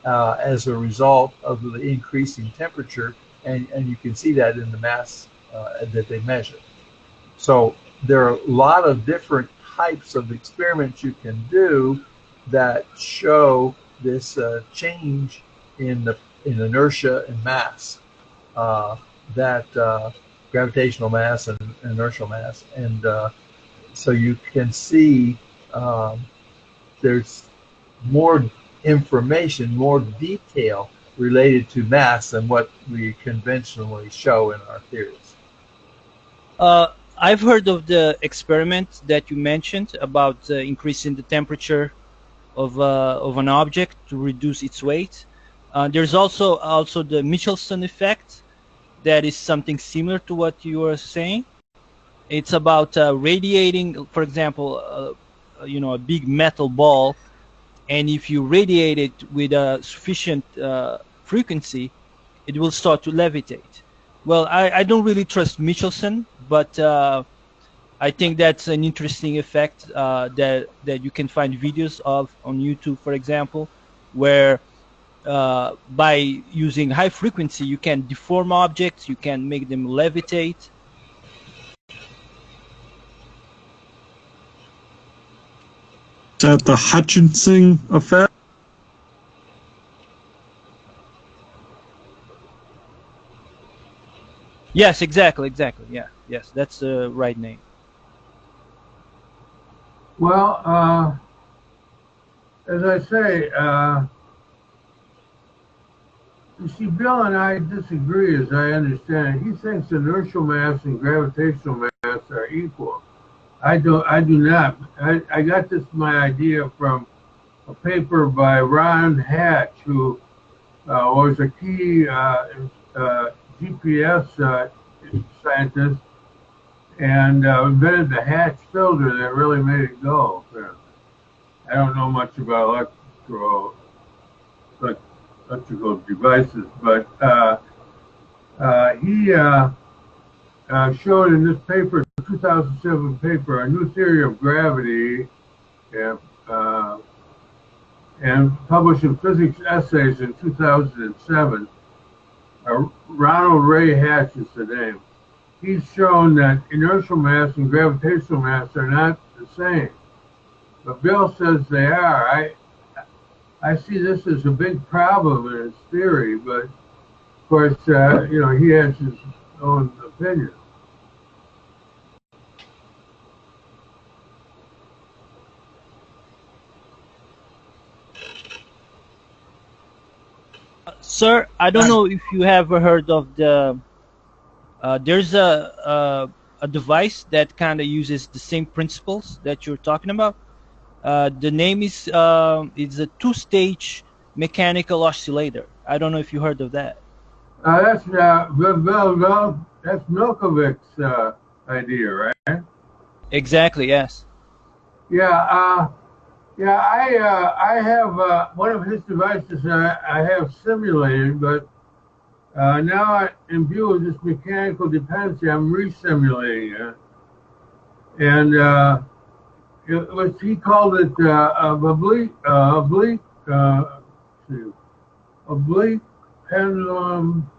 as a result of the increasing temperature, and you can see that in the mass that they measure. So there are a lot of different types of experiments you can do that show this change in inertia and mass, that gravitational mass and inertial mass, and so you can see there's more information, more detail related to mass than what we conventionally show in our theories. I've heard of the experiment that you mentioned about increasing the temperature of an object to reduce its weight. There's also the Michelson effect. That is something similar to what you were saying. It's about radiating, for example, a big metal ball, and if you radiate it with a sufficient frequency, it will start to levitate. Well, I don't really trust Michelson, but I think that's an interesting effect that you can find videos of on YouTube, for example, where by using high frequency, you can deform objects, you can make them levitate. Is that the Hutchinson effect? Yes, exactly. Yeah, yes, that's the right name. Well, as I say, you see, Bill and I disagree, as I understand it. He thinks inertial mass and gravitational mass are equal. I do not. I got my idea from a paper by Ron Hatch, who was a key GPS scientist, and invented the Hatch filter that really made it go. I don't know much about electrical devices, but he showed in this paper, 2007 paper, a new theory of gravity, and published in Physics Essays in 2007. Ronald Ray Hatch is the name. He's shown that inertial mass and gravitational mass are not the same. But Bill says they are. I see this as a big problem in his theory, but of course, he has his own opinion. Sir, I don't know if you have heard of the. There's a device that kind of uses the same principles that you're talking about. The name is it's a two-stage mechanical oscillator. I don't know if you heard of that. That's Milkovic's idea, right? Exactly. Yes. Yeah. I have one of his devices I have simulated, but now in view of this mechanical dependency, I'm re-simulating it. And he called it oblique pendulum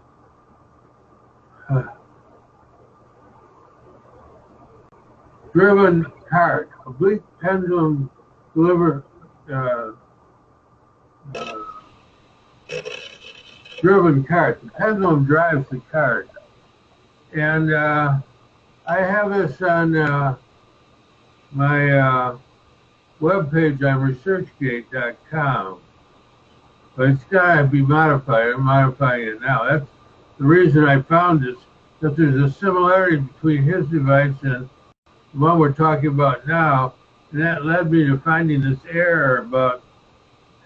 driven cart, oblique pendulum driven cart. The pendulum drives the cart. And I have this on my webpage on researchgate.com. But it's got to be modified. I'm modifying it now. That's the reason I found this, that there's a similarity between his device and the one we're talking about now. And that led me to finding this error about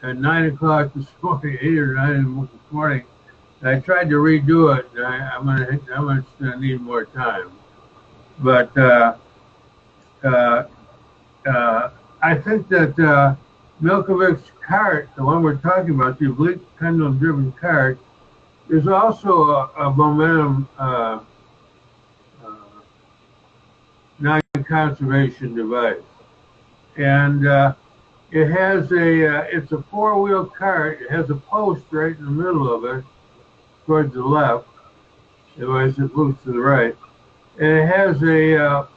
at 9 o'clock this morning, 8 or 9 this morning. And I tried to redo it. And I'm gonna need more time. But I think that Milkovic's cart, the one we're talking about, the oblique pendulum-driven cart, is also a momentum non-conservation device. And it has it's a four-wheel cart. It has a post right in the middle of it, towards the left. Otherwise, it moves to the right. And it has a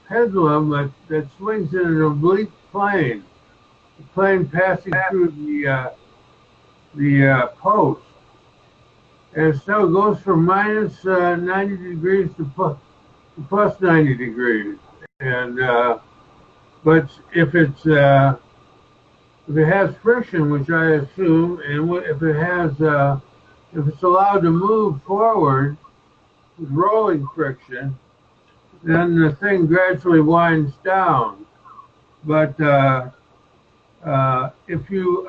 pendulum that swings in an oblique plane. The plane passing through the post. And so it goes from minus 90 degrees to plus 90 degrees. And but if it has friction, which I assume, and if it's allowed to move forward with rolling friction, then the thing gradually winds down. But if you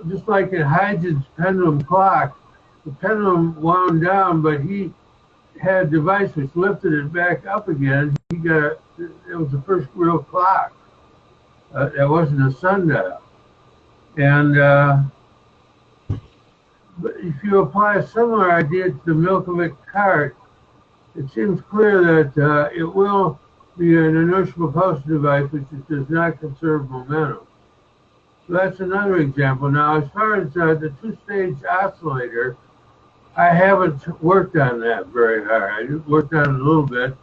just like in Huygens' pendulum clock, the pendulum wound down, but he had a device which lifted it back up again. It was the first real clock. It wasn't a sundial. And but if you apply a similar idea to the Milkovic cart, it seems clear that it will be an inertial propulsion device which does not conserve momentum. So that's another example. Now, as far as the two-stage oscillator, I haven't worked on that very hard. I worked on it a little bit,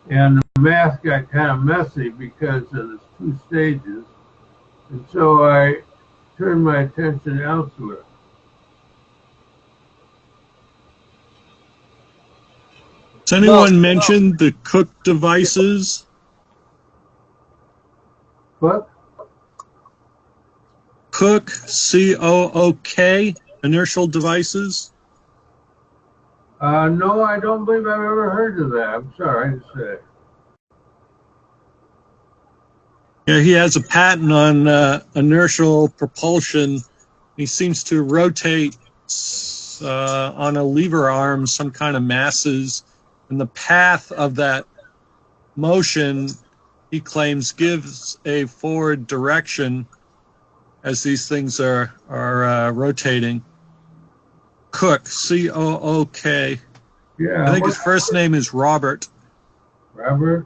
and the math got kind of messy because of the two stages. And so I turned my attention elsewhere. Has anyone mentioned the Cook devices? What? Cook, C-O-O-K, inertial devices? No, I don't believe I've ever heard of that. I'm sorry to say. Yeah, he has a patent on inertial propulsion. He seems to rotate on a lever arm some kind of masses, and the path of that motion, he claims, gives a forward direction as these things are rotating. Cook, C-O-O-K. Yeah. I think his first name is Robert. Robert?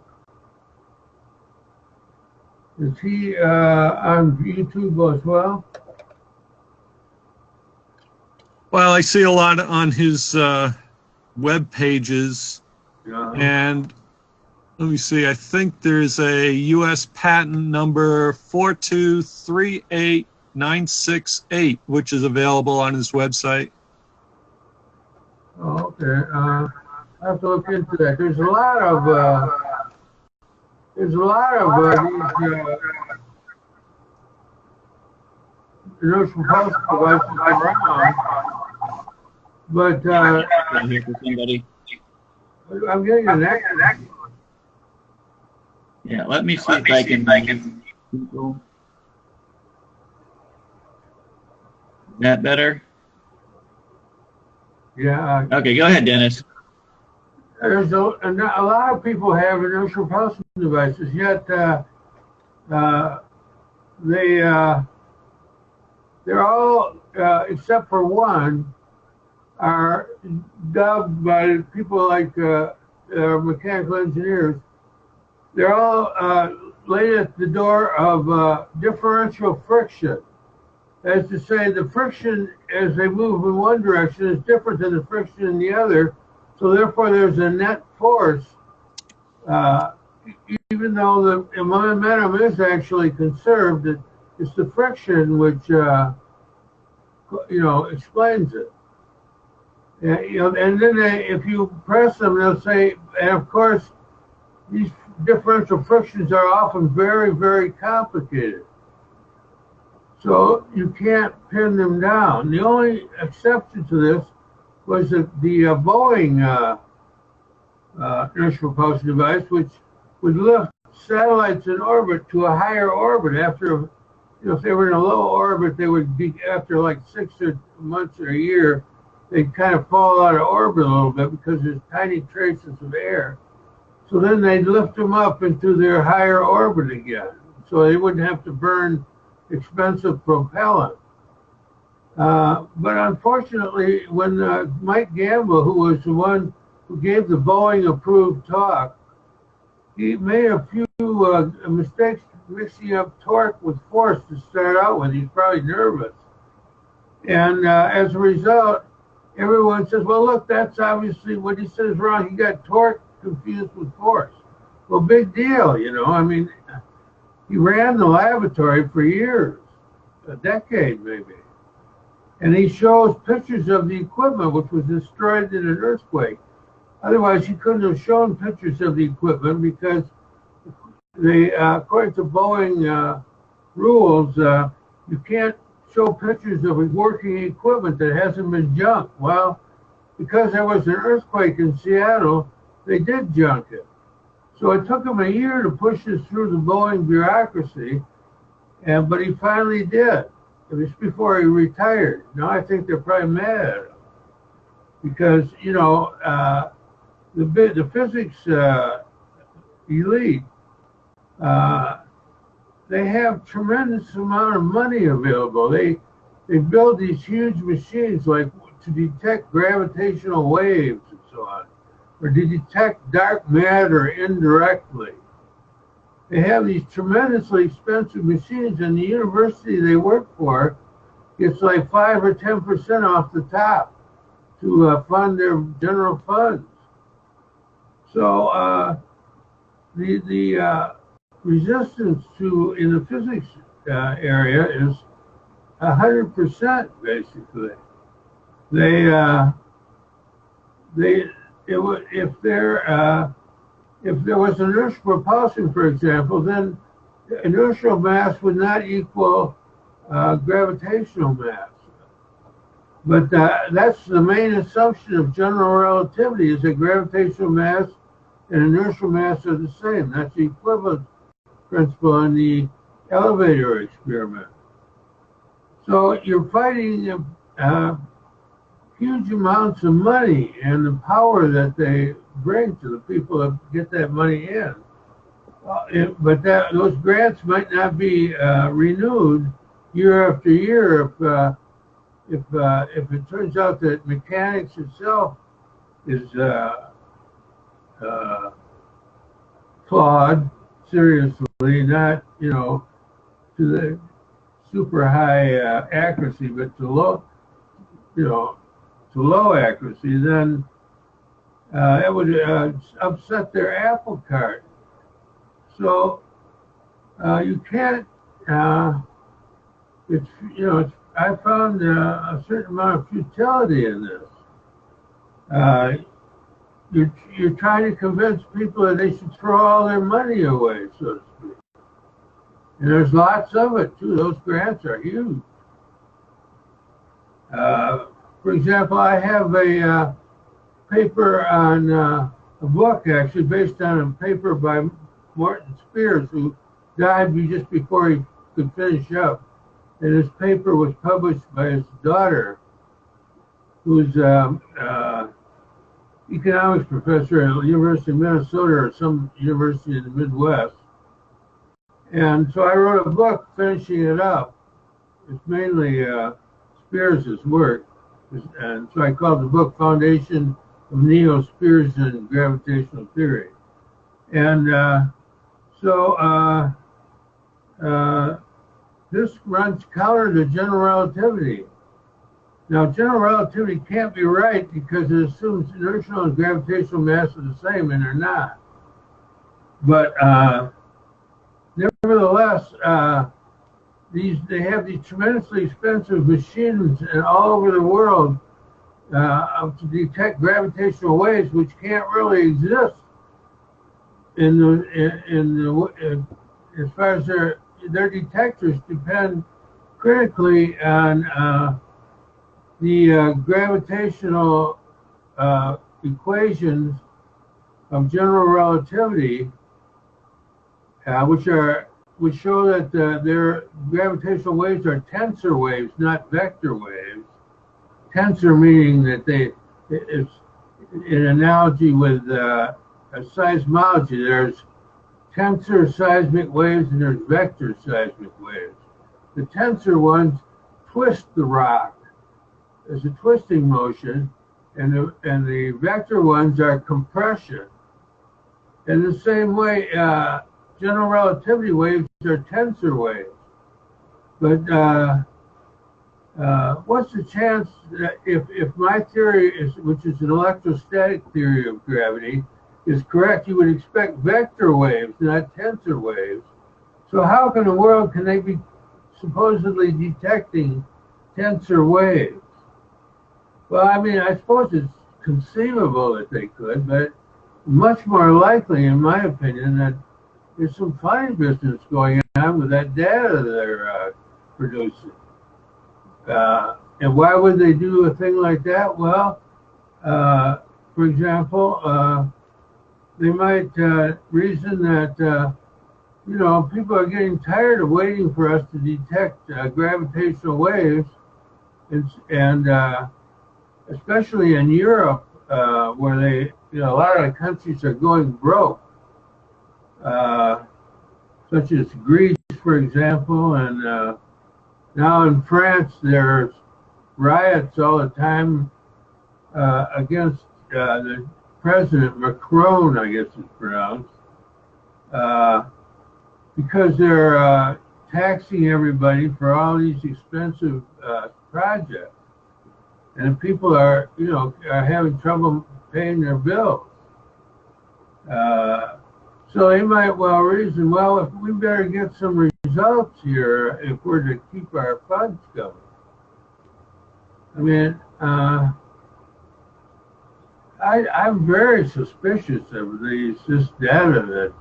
Is he on YouTube as well? Well, I see a lot on his web pages, and let me see. I think there's a U.S. patent number 4238968, which is available on his website. Oh, okay. I have to look into that. There's a lot of these inertial pulse devices around, but Here for somebody. I'm getting an echo. Yeah, let me see if I can. People. That better? Yeah. Okay, go ahead, Dennis. There's a lot of people have inertial pulsing devices, yet they're all except for one are dubbed by people like mechanical engineers. They're all laid at the door of differential friction. That is to say, the friction as they move in one direction is different than the friction in the other. So therefore, there's a net force, even though the momentum is actually conserved. It's the friction which explains it. And then if you press them, they'll say, and of course, these differential frictions are often very, very complicated. So you can't pin them down. The only exception to this was the Boeing inertial pulsing device, which would lift satellites in orbit to a higher orbit. After, if they were in a low orbit, they would be, after like 6 months or a year, they'd kind of fall out of orbit a little bit because there's tiny traces of air. So then they'd lift them up into their higher orbit again, so they wouldn't have to burn expensive propellant. But unfortunately, when Mike Gamble, who was the one who gave the Boeing approved talk, he made a few mistakes mixing up torque with force to start out with. He's probably nervous. And as a result, everyone says, well, look, that's obviously what he says wrong. He got torque confused with force. Well, big deal, I mean, he ran the laboratory for years, a decade maybe. And he shows pictures of the equipment which was destroyed in an earthquake. Otherwise, he couldn't have shown pictures of the equipment because they, according to Boeing rules, you can't show pictures of working equipment that hasn't been junked. Well, because there was an earthquake in Seattle, they did junk it. So it took him a year to push this through the Boeing bureaucracy, but he finally did. It was before he retired. Now I think they're probably mad at him because, the physics elite, they have tremendous amount of money available. They build these huge machines like to detect gravitational waves and so on, or to detect dark matter indirectly. They have these tremendously expensive machines, and the university they work for gets like 5 or 10% off the top to fund their general funds. So the resistance in the physics area is 100% basically. If there was inertial propulsion, for example, then inertial mass would not equal gravitational mass. But that's the main assumption of general relativity, is that gravitational mass and inertial mass are the same. That's the equivalent principle in the elevator experiment. So you're fighting huge amounts of money and the power that they bring to the people that get that money in. But those grants might not be renewed year after year if it turns out that mechanics itself is flawed, seriously, not, to the super high accuracy, but to low, to low accuracy, then it would upset their apple cart. So you can't. I found a certain amount of futility in this. You're trying to convince people that they should throw all their money away, so to speak. And there's lots of it too. Those grants are huge. For example, I have a paper on a book actually based on a paper by Martin Spears, who died just before he could finish up. And his paper was published by his daughter, who's economics professor at the University of Minnesota or some university in the Midwest. And so I wrote a book finishing it up. It's mainly Spears' work. And so I called the book Foundation of Neo-Spearsian Gravitational Theory. And this runs counter to general relativity. Now, general relativity can't be right because it assumes inertial and gravitational mass are the same, and they're not. But nevertheless, they have these tremendously expensive machines all over the world to detect gravitational waves, which can't really exist as far as their detectors depend critically on the gravitational equations of general relativity, which show that their gravitational waves are tensor waves, not vector waves. Tensor meaning that it's in analogy with seismology. There's tensor seismic waves and there's vector seismic waves. The tensor ones twist the rock. There's a twisting motion, and the vector ones are compression. In the same way, general relativity waves are tensor waves. But what's the chance that if my theory which is an electrostatic theory of gravity, is correct, you would expect vector waves, not tensor waves. So how in the world can they be supposedly detecting tensor waves? Well, I mean, I suppose it's conceivable that they could, but much more likely, in my opinion, that there's some funny business going on with that data they're producing. And why would they do a thing like that? Well, for example, they might reason that, people are getting tired of waiting for us to detect gravitational waves, and especially in Europe, where a lot of the countries are going broke, such as Greece, for example, and now in France, there's riots all the time against the President Macron, I guess it's pronounced, because they're taxing everybody for all these expensive projects, and people are having trouble paying their bills. So they might well reason, well, if we better get some results here if we're to keep our funds going. I mean, I'm very suspicious of this data that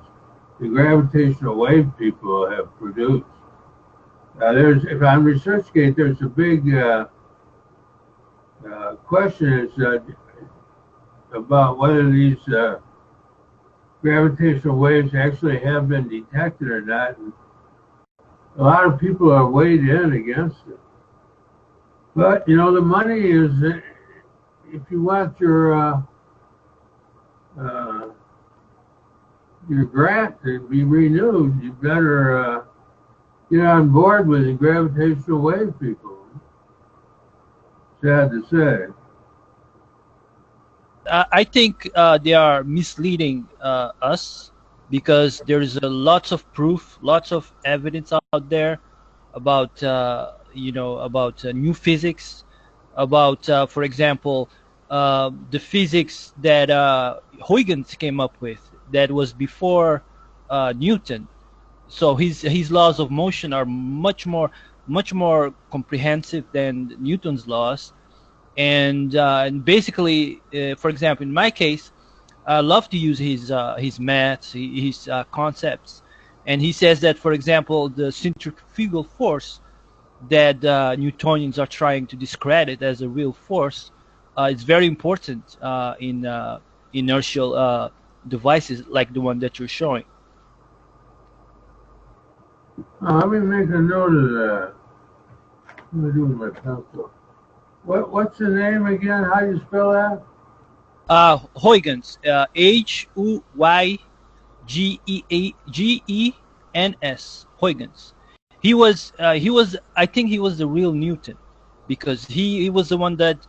the gravitational wave people have produced. If on ResearchGate, there's a big question about whether these gravitational waves actually have been detected or not. And a lot of people are weighed in against it. But, the money is, if you want your grant to be renewed, you better get on board with the gravitational wave people. Sad to say. I think they are misleading us because there's lots of proof, lots of evidence out there about about new physics, about for example the physics that Huygens came up with that was before Newton. So his laws of motion are much more comprehensive than Newton's laws, and basically, for example, in my case, I love to use his maths, his concepts, and he says that, for example, the centrifugal force that Newtonians are trying to discredit as a real force is very important in inertial devices like the one that you're showing. Let me make a note of that. What am I doing with my pencil? What's the name again? How do you spell that? Huygens, Huygens, Huygens. He was, I think he was the real Newton, because he was the one that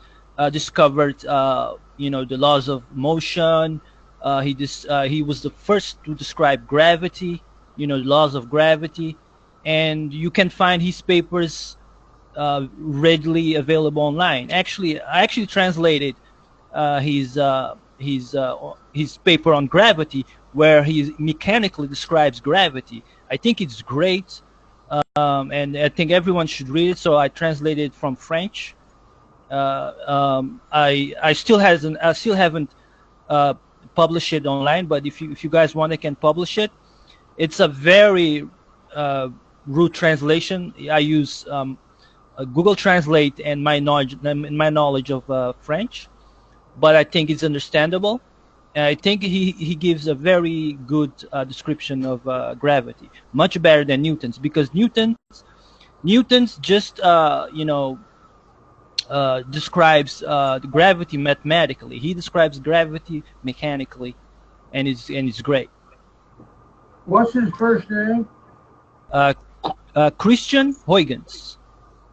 discovered, the laws of motion. He was the first to describe gravity, the laws of gravity, and you can find his papers readily available online. Actually, I actually translated his paper on gravity, where he mechanically describes gravity. I think it's great, and I think everyone should read it. So I translated it from French. I still haven't published it online, but if you guys want, I can publish it. It's a very rude translation. I use Google Translate and my knowledge of French, but I think it's understandable. And I think he gives a very good description of gravity, much better than Newton's, because Newton's just describes the gravity mathematically. He describes gravity mechanically, and it's great. What's his first name? Christian Huygens.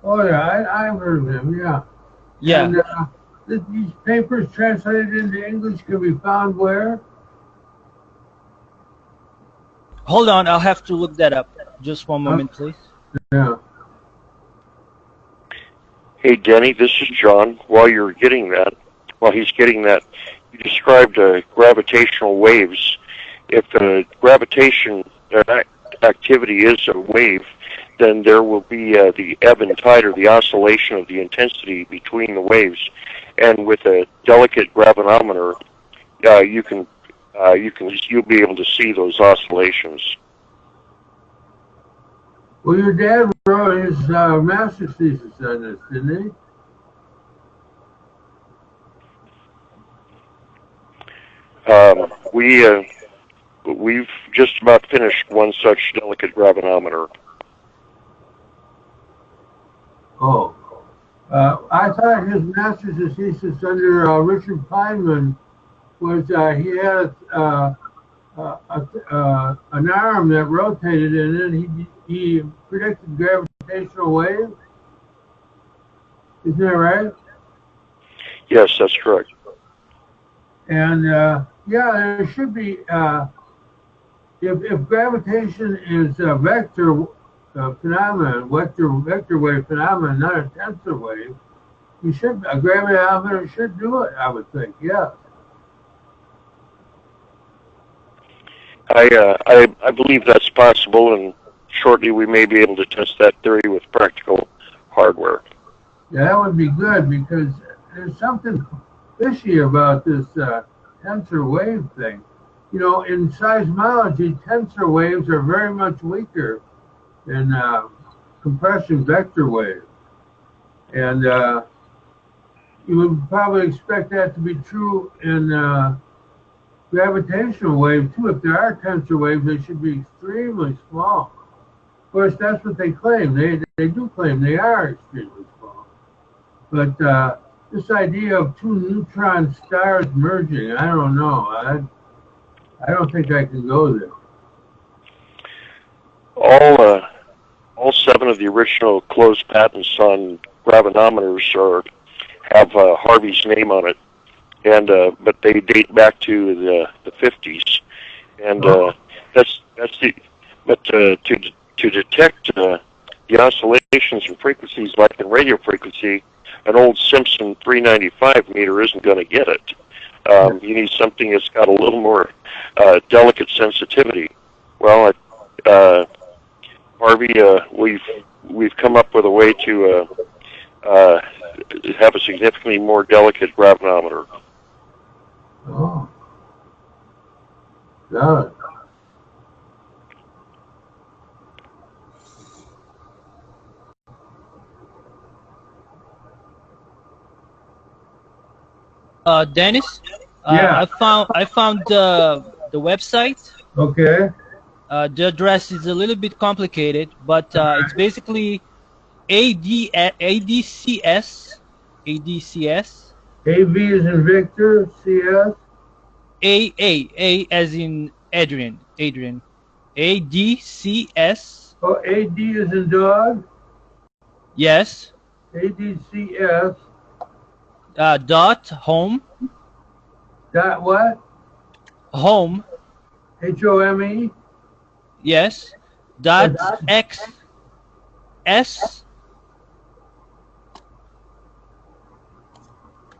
Oh yeah, I've heard of him. Yeah. Yeah. And, these papers translated into English can be found where? Hold on, I'll have to look that up. Just one moment, please. Yeah. Hey, Denny, this is John. While he's getting that, you described gravitational waves. If the gravitation activity is a wave, then there will be the ebb and tide, or the oscillation of the intensity between the waves. And with a delicate gravitometer, you'll be able to see those oscillations. Well, your dad wrote his master's thesis on this, didn't he? We've just about finished one such delicate gravitometer. Oh. I thought his master's thesis under Richard Feynman was he had an arm that rotated, and then he predicted gravitational waves. Isn't that right? Yes, that's correct. And yeah, there should be if gravitation is a vector phenomenon, vector wave phenomenon, not a tensor wave, a gravitometer should do it, I would think. Yeah. I believe that's possible, and shortly we may be able to test that theory with practical hardware. Yeah, that would be good, because there's something fishy about this tensor wave thing. In seismology, tensor waves are very much weaker than compression vector waves. And you would probably expect that to be true in gravitational waves too. If there are tensor waves, they should be extremely small. Of course, that's what they claim. They do claim they are extremely small. But this idea of two neutron stars merging, I don't know. I don't think I can go there. All 7 of the original closed patents on gravitometers have Harvey's name on it, and but they date back to the 50s, and that's the. But to detect the oscillations and frequencies like in radio frequency, an old Simpson 395 meter isn't going to get it. You need something that's got a little more delicate sensitivity. Well, Harvey, we've come up with a way to have a significantly more delicate gravitometer. Oh. Got it. Dennis, Yeah. I found the website. Okay. The address is a little bit complicated, but it's basically ADCS, ADCS, AV is in Victor, CS. A as in Adrian, ADCS. Oh, AD is in dog. Yes. ADCS. Dot home. Dot what? Home. HOME. Yes. Dot XS.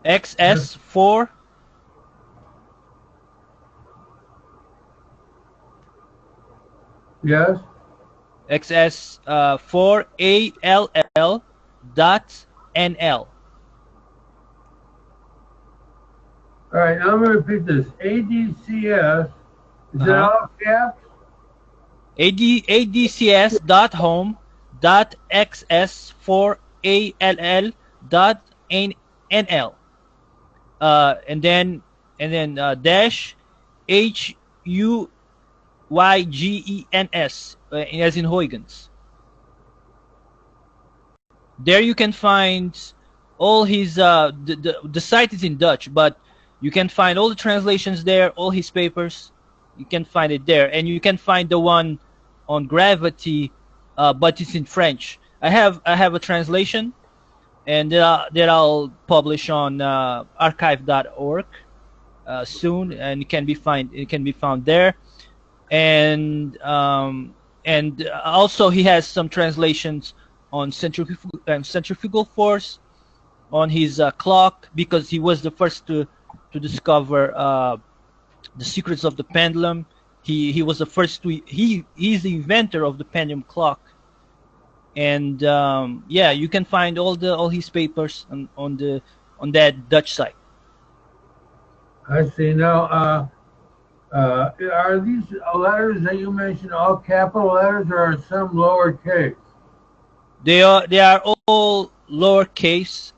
XS4. Yes. XS4 ALL dot NL. All right, I'm going to repeat this. ADCS. Is that all caps? ADCS dot home dot XS4 ALL dot NL. And then dash HUYGENS as in Huygens. There you can find all his the site is in Dutch, but you can find all the translations there, all his papers. You can find it there, and you can find the one on gravity, but it's in French. I have a translation, and that I'll publish on archive.org soon, and it can be found there. And also he has some translations on centrifugal force, on his clock, because he was the first to discover the secrets of the pendulum. He was the first to he's the inventor of the pendulum clock. And yeah, you can find all his papers on that Dutch site. I see. Now, are these letters that you mentioned all capital letters, or are some lowercase? They are all lowercase.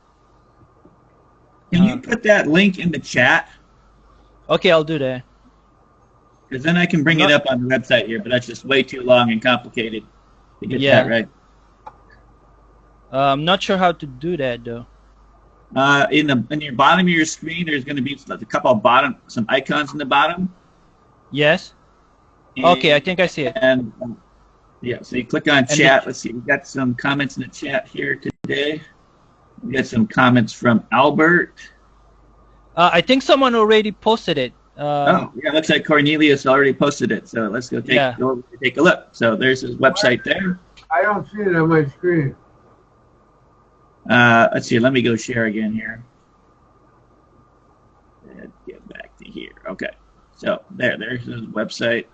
Can you put that link in the chat? Okay, I'll do that. Because then I can bring it up on the website here, but that's just way too long and complicated to get that right. I'm not sure how to do that though. In your bottom of your screen, there's going to be a couple of some icons in the bottom. Yes. Okay, I think I see it. And yeah, so you click on chat. Let's see, we got some comments in the chat here today. We got some comments from Albert. I think someone already posted it. Oh, yeah, looks like Cornelius already posted it. So let's go take a look. So there's his website there. I don't see it on my screen. Let's see. Let me go share again here. And get back to here. Okay. So there's his website.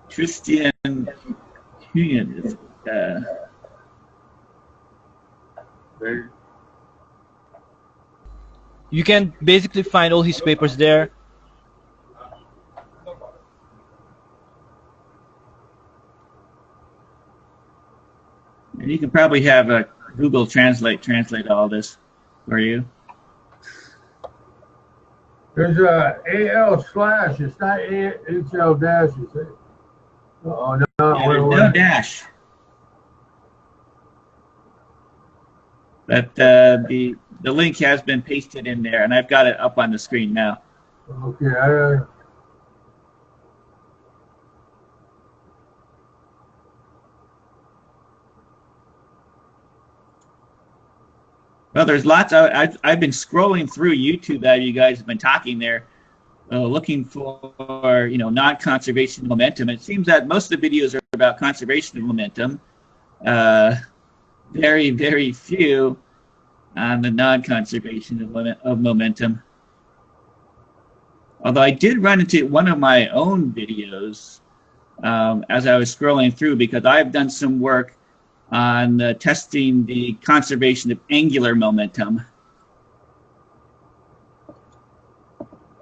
Christian Huyen is. You can basically find all his papers there. And you can probably have a Google translate all this for you. There's a AL slash. It's not HL dash. Is it? Oh no! Yeah, there's no dash. But the link has been pasted in there, and I've got it up on the screen now. Okay. Well, there's lots. I've been scrolling through YouTube that you guys have been talking there, looking for non-conservation momentum. It seems that most of the videos are about conservation of momentum. Very, very few on the non-conservation of momentum. Although I did run into one of my own videos as I was scrolling through, because I've done some work on testing the conservation of angular momentum.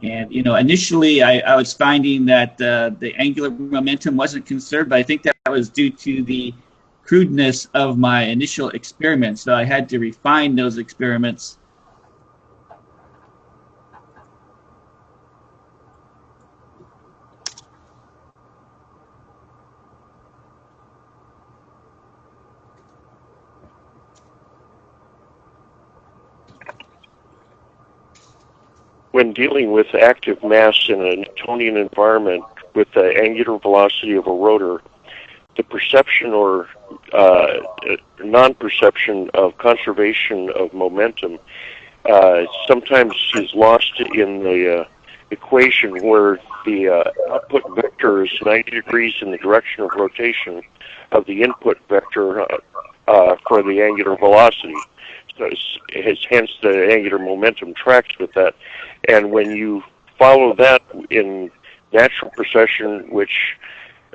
And, initially I was finding that the angular momentum wasn't conserved, but I think that was due to the crudeness of my initial experiments. So I had to refine those experiments. When dealing with active mass in a Newtonian environment with the angular velocity of a rotor, the perception or non-perception of conservation of momentum sometimes is lost in the equation where the output vector is 90 degrees in the direction of rotation of the input vector for the angular velocity. So hence the angular momentum tracks with that. And when you follow that in natural precession, which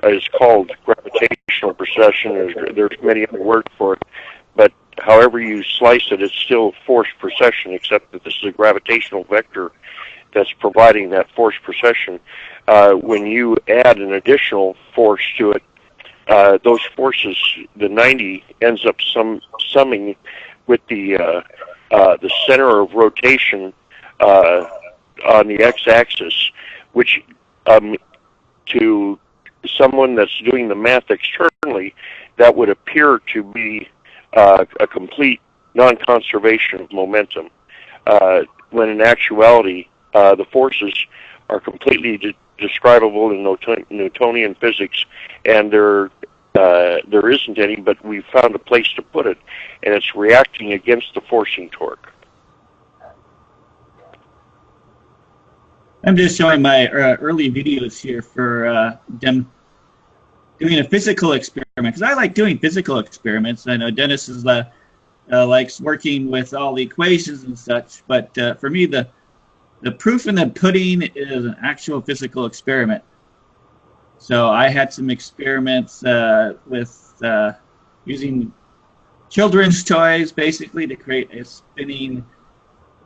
is called gravitational precession, there's many other words for it, but however you slice it, it's still forced precession, except that this is a gravitational vector that's providing that forced precession. When you add an additional force to it, those forces, the 90 ends up summing with the center of rotation on the x-axis, which to someone that's doing the math externally, that would appear to be a complete non-conservation of momentum, when in actuality the forces are completely describable in Newtonian physics, and there isn't any, but we found a place to put it, and it's reacting against the forcing torque. I'm just showing my early videos here for them doing a physical experiment, because I like doing physical experiments. I know Dennis is likes working with all the equations and such, but for me the proof in the pudding is an actual physical experiment. So I had some experiments with using children's toys, basically, to create a spinning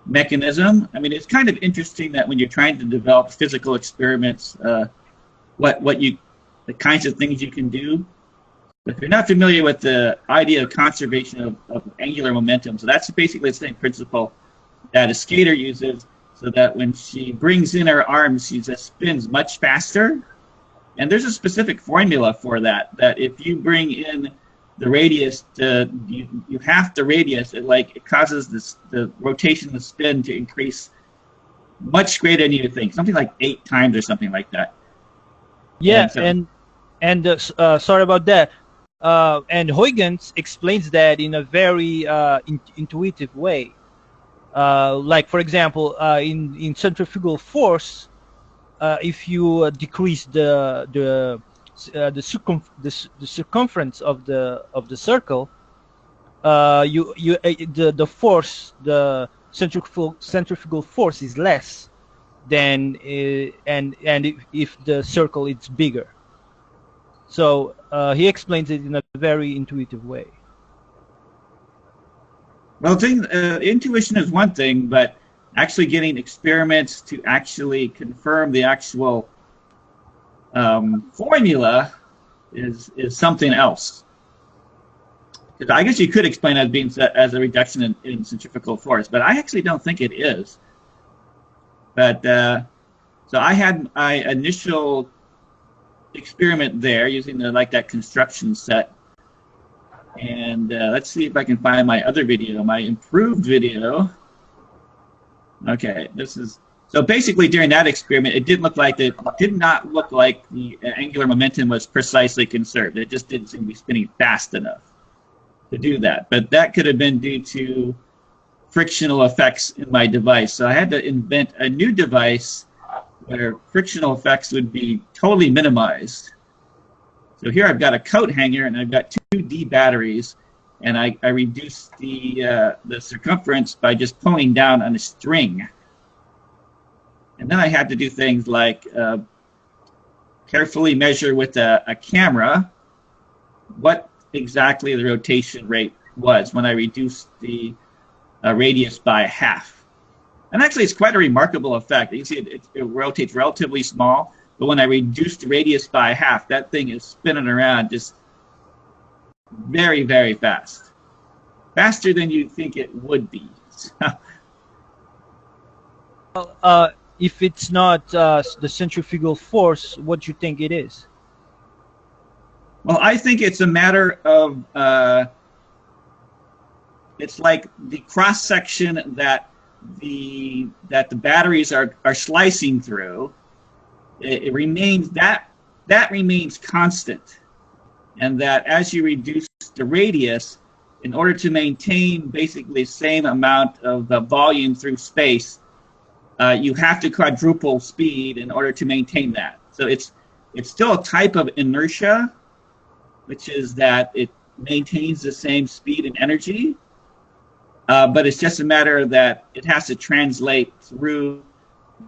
mechanism. I mean, it's kind of interesting that when you're trying to develop physical experiments, the kinds of things you can do. If you're not familiar with the idea of conservation of angular momentum, so that's basically the same principle that a skater uses, so that when she brings in her arms, she just spins much faster. And there's a specific formula for that if you bring in the radius, you half the radius, it causes the rotation, the spin to increase much greater than you think, something like 8 times or something like that. Yeah, and sorry about that. And Huygens explains that in a very intuitive way. Like, for example, in centrifugal force, if you decrease the circumference of the circle, the force, the centrifugal force is less than and if the circle is bigger. So he explains it in a very intuitive way. Well, intuition is one thing, but actually getting experiments to actually confirm the actual formula is something else. Because I guess you could explain it as being as a reduction in centrifugal force, but I actually don't think it is. But so I had my initial experiment there using that construction set. And let's see if I can find my other video, my improved video. Okay, so basically during that experiment, it did not look like the angular momentum was precisely conserved. It just didn't seem to be spinning fast enough to do that. But that could have been due to frictional effects in my device. So I had to invent a new device where frictional effects would be totally minimized. So here I've got a coat hanger and I've got 2 D batteries, and I reduced the circumference by just pulling down on a string. And then I had to do things like carefully measure with a camera what exactly the rotation rate was when I reduced the radius by half. And actually, it's quite a remarkable effect. You can see it rotates relatively small, but when I reduce the radius by half, that thing is spinning around just very, very fast. Faster than you think it would be. If it's not the centrifugal force, what do you think it is? Well, I think it's a matter of, it's like the cross section that the batteries are slicing through. It remains that remains constant, and that as you reduce the radius, in order to maintain basically the same amount of volume through space, you have to quadruple speed in order to maintain that. So it's still a type of inertia, which is that it maintains the same speed and energy, but it's just a matter that it has to translate through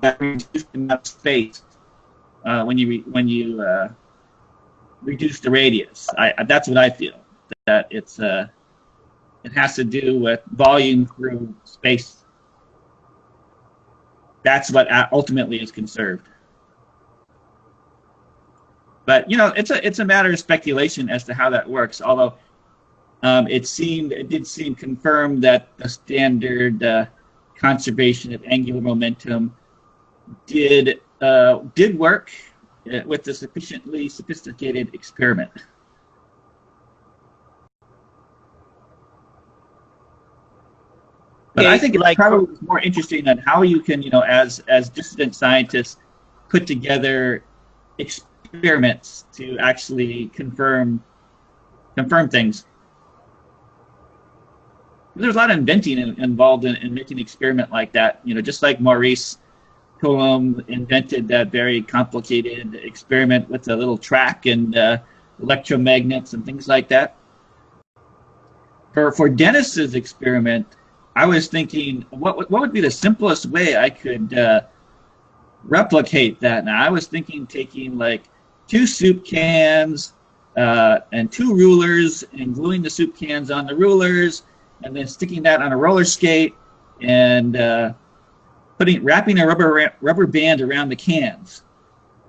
that reduced amount of space when you reduce the radius. That's what I feel, that it has to do with volume through space. That's what ultimately is conserved. But it's a matter of speculation as to how that works. Although it did seem confirmed that the standard conservation of angular momentum did work with a sufficiently sophisticated experiment. But I think it's probably more interesting on how you can, as dissident scientists, put together experiments to actually confirm things. There's a lot of inventing involved in making an experiment like that. Just like Maurice Coulomb invented that very complicated experiment with a little track and electromagnets and things like that. For Dennis's experiment, I was thinking, what would be the simplest way I could replicate that? Now, I was thinking taking like 2 soup cans and 2 rulers and gluing the soup cans on the rulers, and then sticking that on a roller skate and wrapping a rubber band around the cans.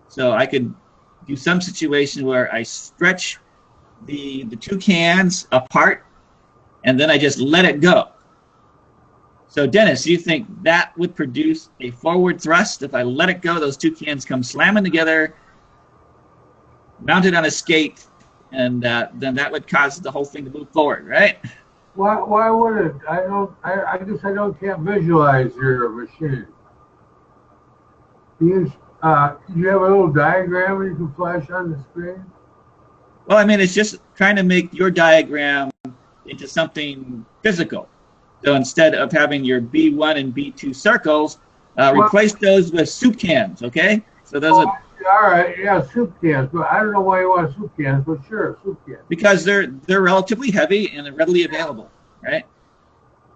So I could do some situation where I stretch the 2 cans apart, and then I just let it go. So Dennis, do you think that would produce a forward thrust? If I let it go, those 2 cans come slamming together, mounted on a skate, and then that would cause the whole thing to move forward, right? Why would it? I guess can't visualize your machine. Do you have a little diagram you can flash on the screen? Well, I mean, it's just trying to make your diagram into something physical. So instead of having your B1 and B2 circles, replace those with soup cans, okay? So those are... All right, yeah, soup cans. But I don't know why you want soup cans, but sure, soup cans. Because they're relatively heavy and they're readily available, right?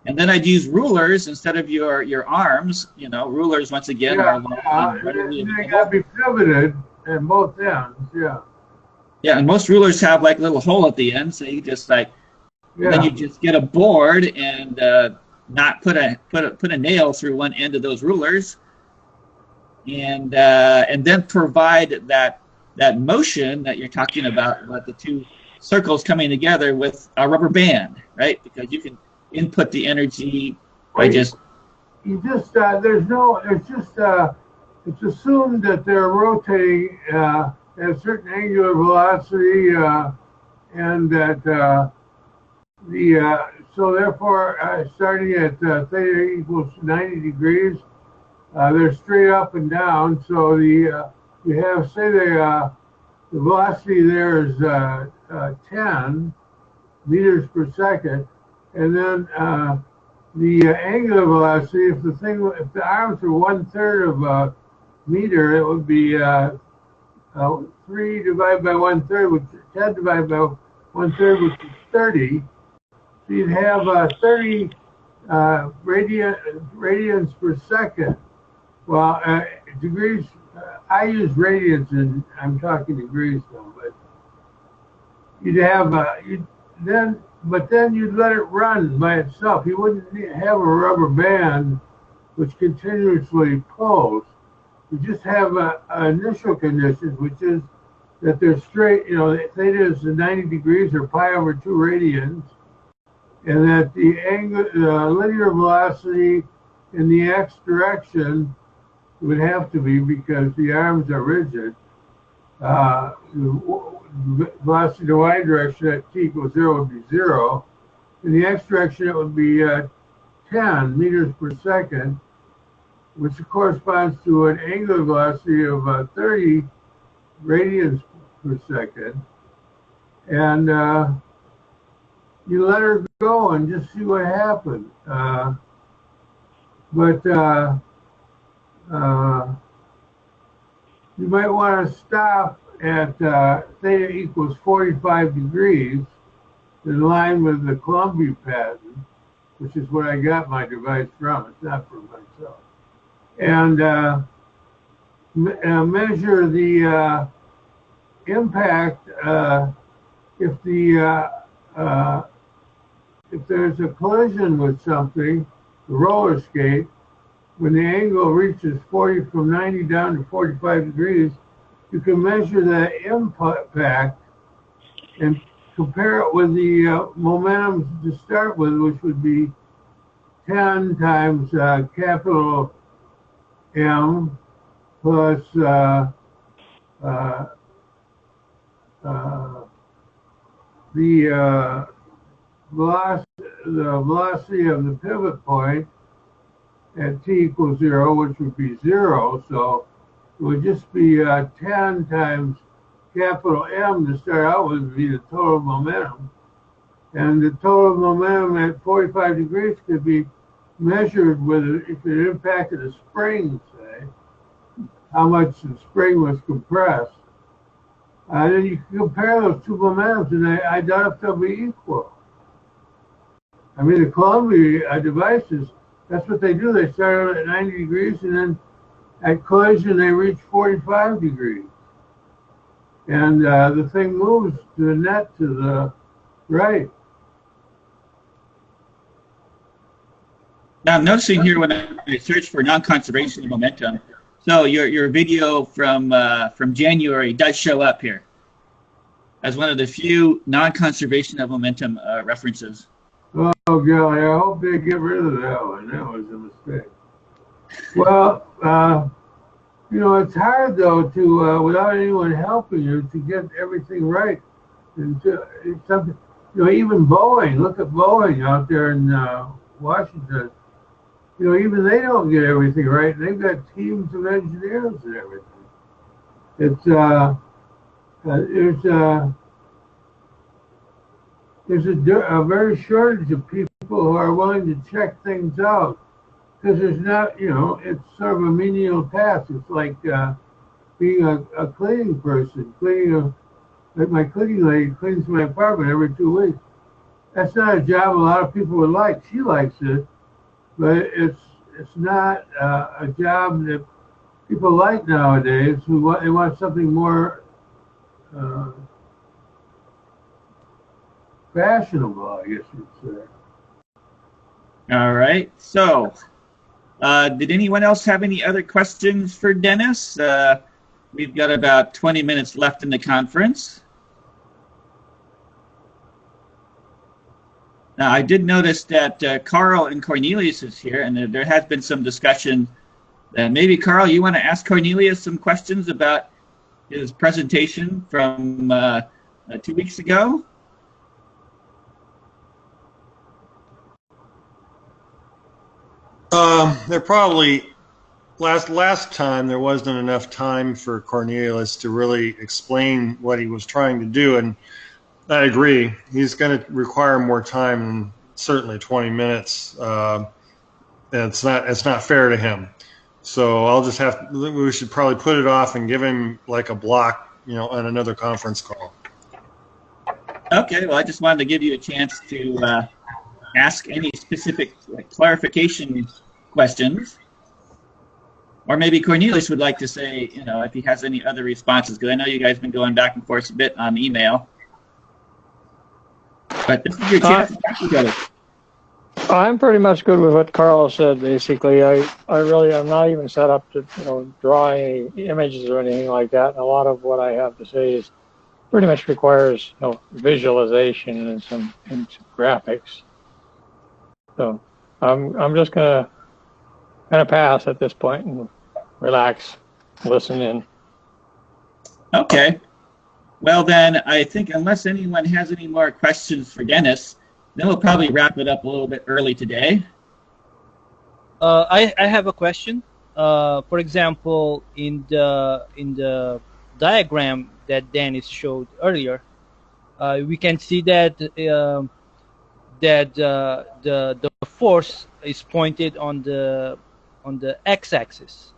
And then I'd use rulers instead of your arms. Rulers, once again, are readily available. They got to be pivoted at both ends, yeah. Yeah, and most rulers have like a little hole at the end, so you just like... Yeah. Then you just get a board and not put a nail through one end of those rulers, and then provide that motion that you're talking about the 2 circles coming together with a rubber band, right? Because you can input the energy by just. It's assumed that they're rotating at a certain angular velocity, and that. So therefore, starting at theta equals 90 degrees, they're straight up and down. So you have, say, the velocity there is 10 meters per second, and then the angular velocity, if the arms were 1/3 of a meter, it would be 3 divided by 1/3, which 10 divided by 1/3, which is 30. So you'd have 30 radians per second. Well, degrees. I use radians, and I'm talking degrees now. But you'd have but then you'd let it run by itself. You wouldn't have a rubber band which continuously pulls. You just have initial conditions, which is that they're straight. Theta is 90 degrees or pi over 2 radians, and that the linear velocity in the x direction would have to be, because the arms are rigid. Velocity in the y direction at t equals 0 would be 0. In the x direction, it would be 10 meters per second, which corresponds to an angular velocity of 30 radians per second. And you let her go and just see what happens. You might want to stop at theta equals 45 degrees, in line with the Columbia pattern, which is what I got my device from. It's not for myself. And measure the impact if there's a collision with something, the roller skate. When the angle reaches from 90 down to 45 degrees, you can measure the impact and compare it with the momentum to start with, which would be 10 times capital M plus the velocity of the pivot point at t equals 0, which would be 0. So it would just be 10 times capital M to start out with, would be the total momentum. And the total momentum at 45 degrees could be measured with, if it impacted a spring, say, how much the spring was compressed. Then you can compare those two momentums, and I doubt if they'll be equal. I mean, the Columbia devices, that's what they do. They start out at 90 degrees, and then at collision, they reach 45 degrees. And the thing moves to the net to the right. Now, I'm noticing here when I search for non-conservation of momentum, so your video from January does show up here as one of the few non-conservation of momentum references. Oh, golly, I hope they get rid of that one. That was a mistake. Well, it's hard, though, to, without anyone helping you, to get everything right. And something, even Boeing, look at Boeing out there in Washington. Even they don't get everything right. They've got teams of engineers and everything. It's there's a very shortage of people who are willing to check things out, because there's not, it's sort of a menial task. It's like being a cleaning person, like my cleaning lady cleans my apartment every 2 weeks. That's not a job a lot of people would like. She likes it, but it's not a job that people like nowadays. They want something more fashionable, I guess you'd say. All right. So, did anyone else have any other questions for Dennis? We've got about 20 minutes left in the conference. Now, I did notice that Carl and Cornelius is here, and there has been some discussion. Maybe, Carl, you want to ask Cornelius some questions about his presentation from 2 weeks ago? There probably last time there wasn't enough time for Cornelius to really explain what he was trying to do, and I agree. He's going to require more time, and certainly 20 minutes. It's not fair to him. So I'll just we should probably put it off and give him like a block, on another conference call. Okay, well, I just wanted to give you a chance to ask any specific clarification questions. Or maybe Cornelius would like to say, if he has any other responses, because I know you guys have been going back and forth a bit on email. But this is your chance to talk to each other. I'm pretty much good with what Carlos said, basically. I really am not even set up to, draw any images or anything like that. And a lot of what I have to say is pretty much requires, visualization and some graphics. So I'm just going to kind of pass at this point and relax, listen in. Okay. Well, then, I think unless anyone has any more questions for Dennis, then we'll probably wrap it up a little bit early today. I have a question. For example, in the diagram that Dennis showed earlier, we can see that the force is pointed on the x-axis,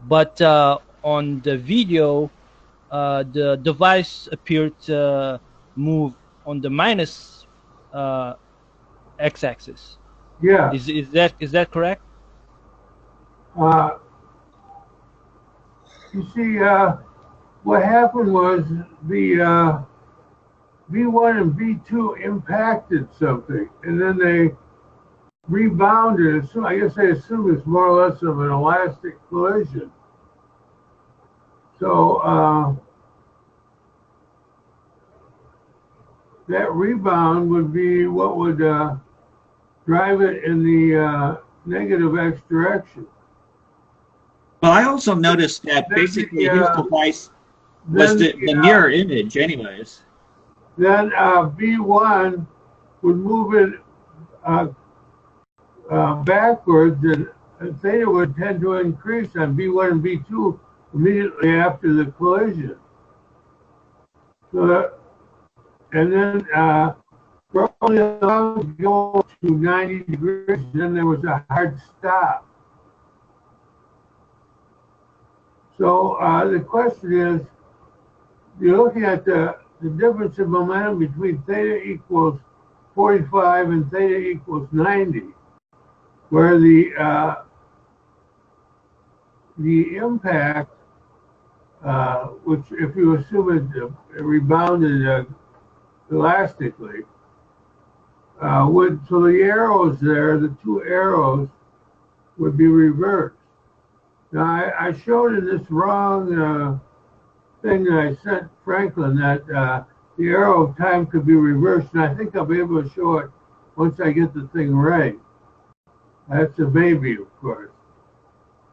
but on the video, the device appeared to move on the minus x-axis. Yeah. Is that correct? You see, what happened was the V1 and V2 impacted something, and then they rebounded. I guess they assume it's more or less of an elastic collision. So that rebound would be what would drive it in the negative x direction. Well, I also noticed that basically his device was the mirror image anyways. Then V1 would move it backwards, and theta would tend to increase on V1 and V2 immediately after the collision. So and then we're only allowed to go to 90 degrees, then there was a hard stop. So the question is, you're looking at the difference in momentum between theta equals 45 and theta equals 90, where the impact, which if you assume it rebounded elastically, so the arrows there, the two arrows, would be reversed. Now I showed in this wrong thing that I sent Franklin that the arrow of time could be reversed, and I think I'll be able to show it once I get the thing right. That's a baby, of course.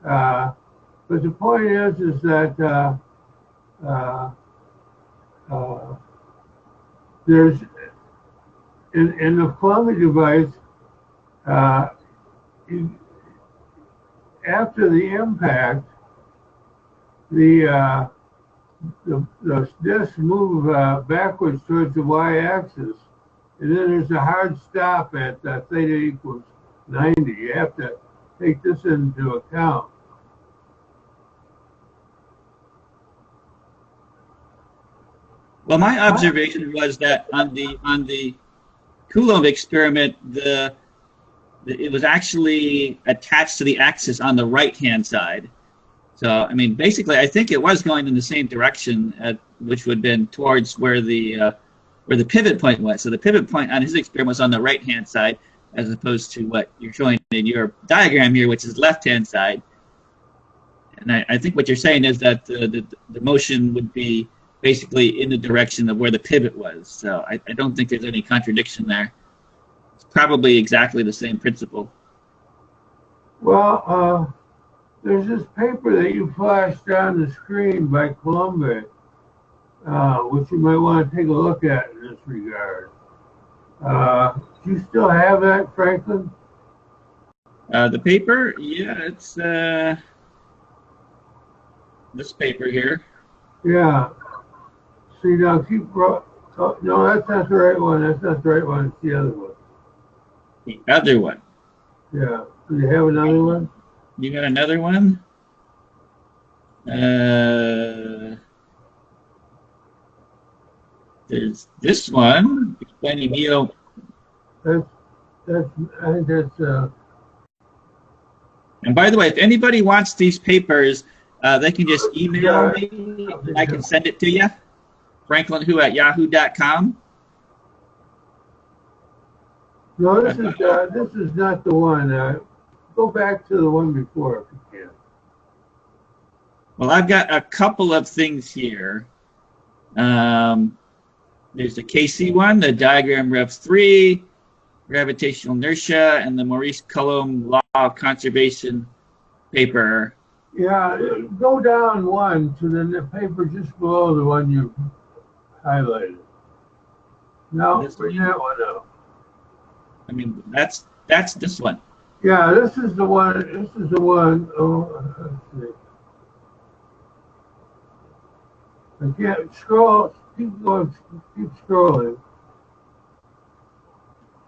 But the point is that there's in the Columbia device, after the impact, the discs move backwards towards the y-axis, and then there's a hard stop at theta equals 90. You have to take this into account. Well, my observation was that on the Coulomb experiment, it was actually attached to the axis on the right-hand side. So, I mean, basically, I think it was going in the same direction, which would have been towards where the pivot point was. So the pivot point on his experiment was on the right-hand side, as opposed to what you're showing in your diagram here, which is left-hand side. And I think what you're saying is that the motion would be basically in the direction of where the pivot was. So I don't think there's any contradiction there. It's probably exactly the same principle. Well, there's this paper that you flashed on the screen by Columbia, which you might want to take a look at in this regard. Do you still have that, Franklin? The paper? Yeah, it's this paper here. Yeah. See, now keep... Oh, no, that's not the right one. That's not the right one. It's the other one. The other one. Yeah. Do you have another one? You got another one? There's this one explaining neo. I think that's. And by the way, if anybody wants these papers, they can just email me. I can send it to you. FranklinWho@yahoo.com. No, this is not the one. Go back to the one before if you can. Well, I've got a couple of things here. There's the KC one, the diagram Rev 3, gravitational inertia, and the Maurice Coulomb law of conservation paper. Yeah, go down one to the paper just below the one you highlighted. No, bring that one up. I mean, that's this one. Yeah, this is the one. This is the one. Oh, let's see. I can't scroll. Keep going. Keep scrolling.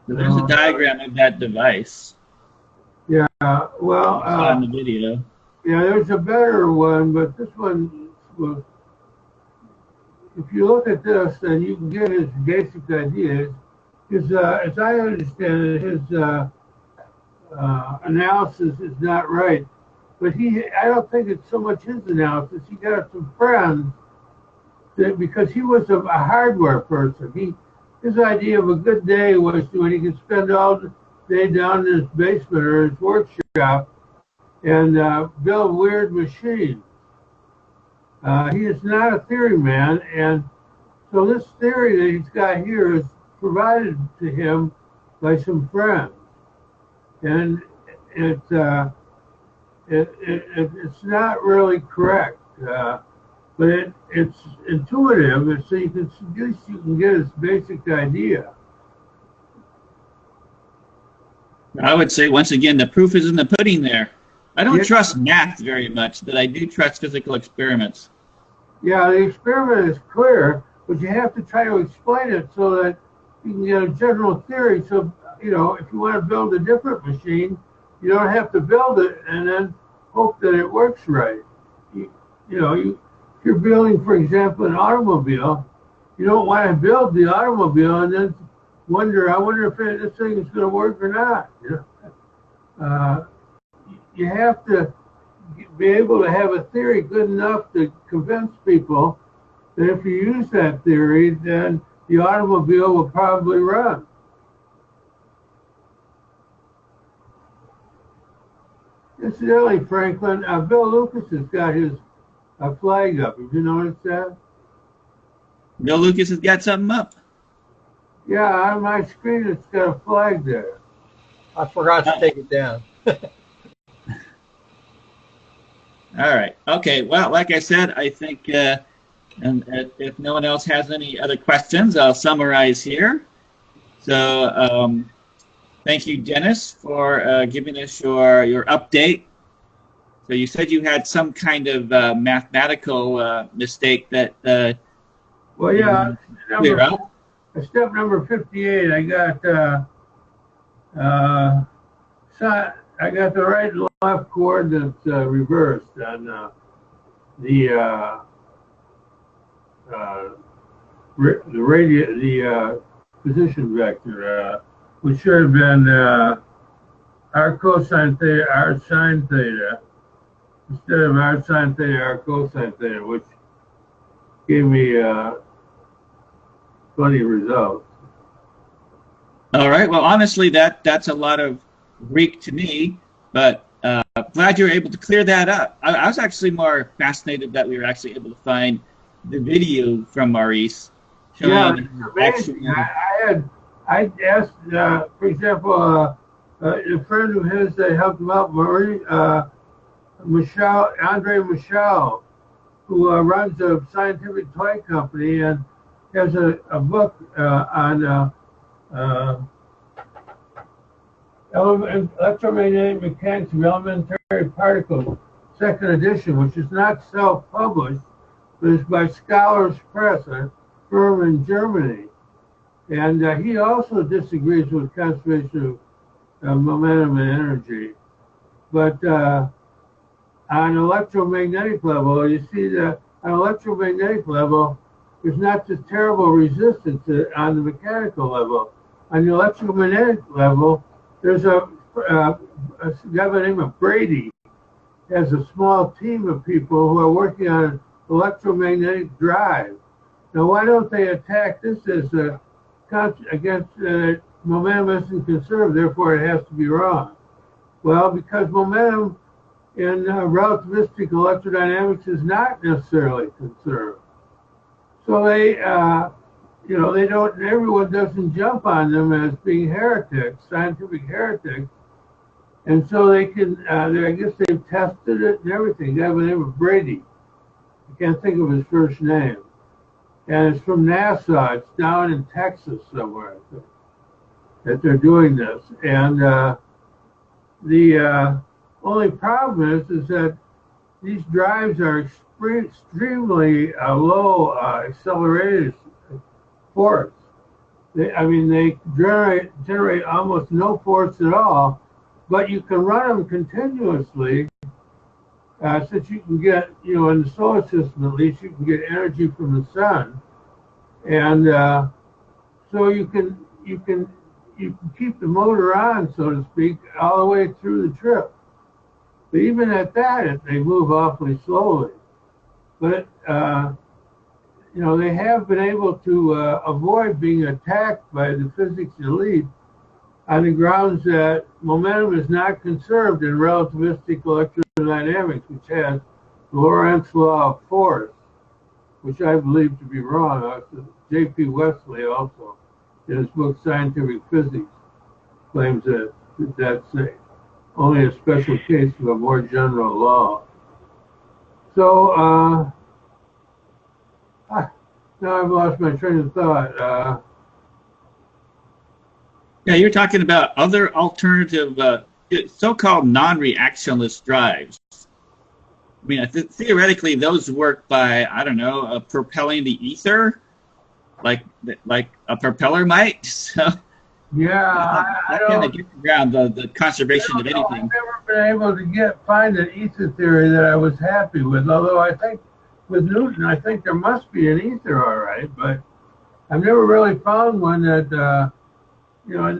So there's a diagram of that device. Yeah. Well. On the video. Yeah, there's a better one, but this one was. If you look at this, then you can get his basic ideas. His, as I understand it, his analysis is not right. But I don't think it's so much his analysis. He got some friends that, because he was a hardware person. His idea of a good day was when he could spend all day down in his basement or his workshop and build weird machines. He is not a theory man, and so this theory that he's got here is provided to him by some friends, and it's not really correct, but it's intuitive, and so you can get his basic idea. I would say once again, the proof is in the pudding. There, I don't trust math very much, but I do trust physical experiments. Yeah, the experiment is clear, but you have to try to explain it so that you can get a general theory. So, if you want to build a different machine, you don't have to build it and then hope that it works right. If you're building, for example, an automobile, you don't want to build the automobile and then I wonder if this thing is going to work or not. You have to be able to have a theory good enough to convince people that if you use that theory, then the automobile will probably run. Incidentally, Franklin, Bill Lucas has got his flag up. Have you noticed that? Bill Lucas has got something up. Yeah, on my screen it's got a flag there. I forgot to take it down. All right. Okay. Well, like I said, I think and if no one else has any other questions, I'll summarize here. So thank you, Dennis, for giving us your update. So you said you had some kind of mathematical mistake that well, yeah, clear up. Step number 58, I got the right and left coordinates reversed on the position vector, which should have been r cosine theta, r sine theta, instead of r sine theta, r cosine theta, which gave me funny results. All right. Well, honestly, that's a lot of Greek to me, but glad you were able to clear that up. I was actually more fascinated that we were actually able to find the video from Maurice. Yeah, it's amazing. I asked, for example, a friend of his that helped him out, Andre Michel, who runs a scientific toy company and has a book on electromagnetic mechanics of elementary particles, second edition, which is not self-published, but it's by Scholars Press, a firm in Germany. And he also disagrees with conservation of momentum and energy. But on electromagnetic level, you see that on electromagnetic level, there's not this terrible resistance on the mechanical level. On the electromagnetic level, there's a guy by the name of Brady has a small team of people who are working on electromagnetic drive. Now, why don't they attack this as against momentum isn't conserved, therefore it has to be wrong? Well, because momentum in relativistic electrodynamics is not necessarily conserved. So they, they don't, everyone doesn't jump on them as being heretics, scientific heretics. And so they can, I guess they've tested it and everything. They have the name of Brady. I can't think of his first name. And it's from NASA. It's down in Texas somewhere, I think, that they're doing this. And the only problem is that these drives are extremely low accelerated force. They generate almost no force at all, but you can run them continuously, since you can get, in the solar system at least, you can get energy from the sun, and so you can keep the motor on, so to speak, all the way through the trip. But even at that, they move awfully slowly. But they have been able to avoid being attacked by the physics elite on the grounds that momentum is not conserved in relativistic electrodynamics, which has the Lorentz law of force, which I believe to be wrong. J.P. Wesley also, in his book Scientific Physics, claims that that's only a special case of a more general law. So now I've lost my train of thought. Yeah, you're talking about other alternative, so-called non-reactionless drives. I mean, theoretically, those work by, I don't know, propelling the ether, like a propeller might. So yeah, I kind of get around the conservation of anything. I've never been able to find an ether theory that I was happy with. Although I think with Newton, I think there must be an ether, all right, but I've never really found one that. I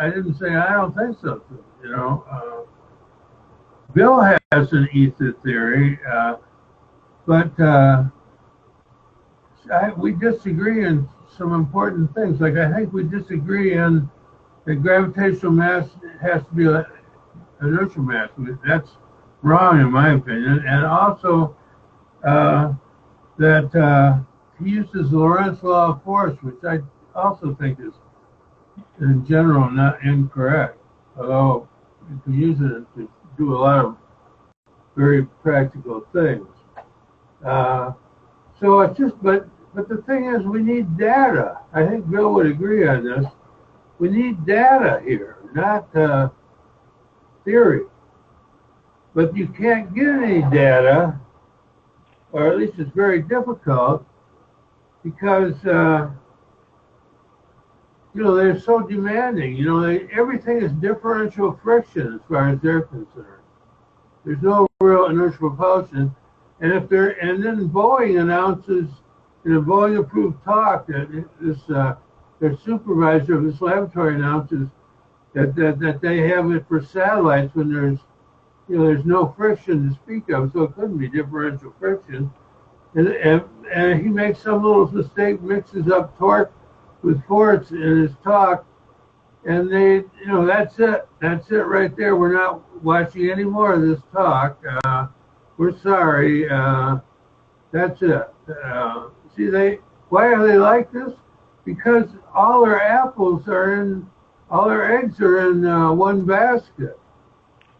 didn't say I don't think so. Bill has an ether theory, but we disagree in some important things. Like I think we disagree in that gravitational mass has to be inertial mass. That's wrong in my opinion. And also that he uses the Lorentz law of force, which I also think is in general not incorrect, although you can use it to do a lot of very practical things. So it's just, but the thing is, we need data. I think Bill would agree on this. We need data here, not theory. But you can't get any data, or at least it's very difficult, because they're so demanding. Everything is differential friction as far as they're concerned. There's no real inertial propulsion. And then Boeing announces in a Boeing-approved talk that their supervisor of this laboratory announces that they have it for satellites when there's no friction to speak of, so it couldn't be differential friction. And he makes some little mistake, mixes up torque with force in his talk, and that's it right there. We're not watching any more of this talk. We're sorry. That's it. Why are they like this? Because all their eggs are in one basket,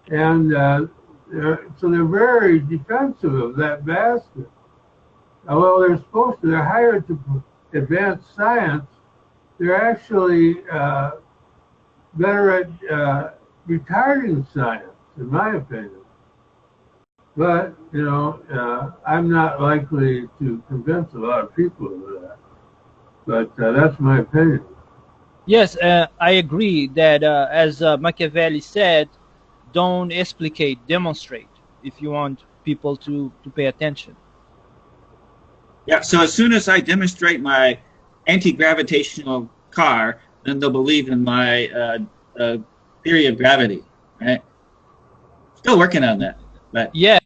and so they're very defensive of that basket. Although they're hired to advance science, they're actually better at retarding science, in my opinion. But, I'm not likely to convince a lot of people of that. But that's my opinion. Yes, I agree that as Machiavelli said, don't explicate, demonstrate if you want people to pay attention. Yeah, so as soon as I demonstrate my anti-gravitational car, then they'll believe in my theory of gravity, right? Still working on that. But yeah,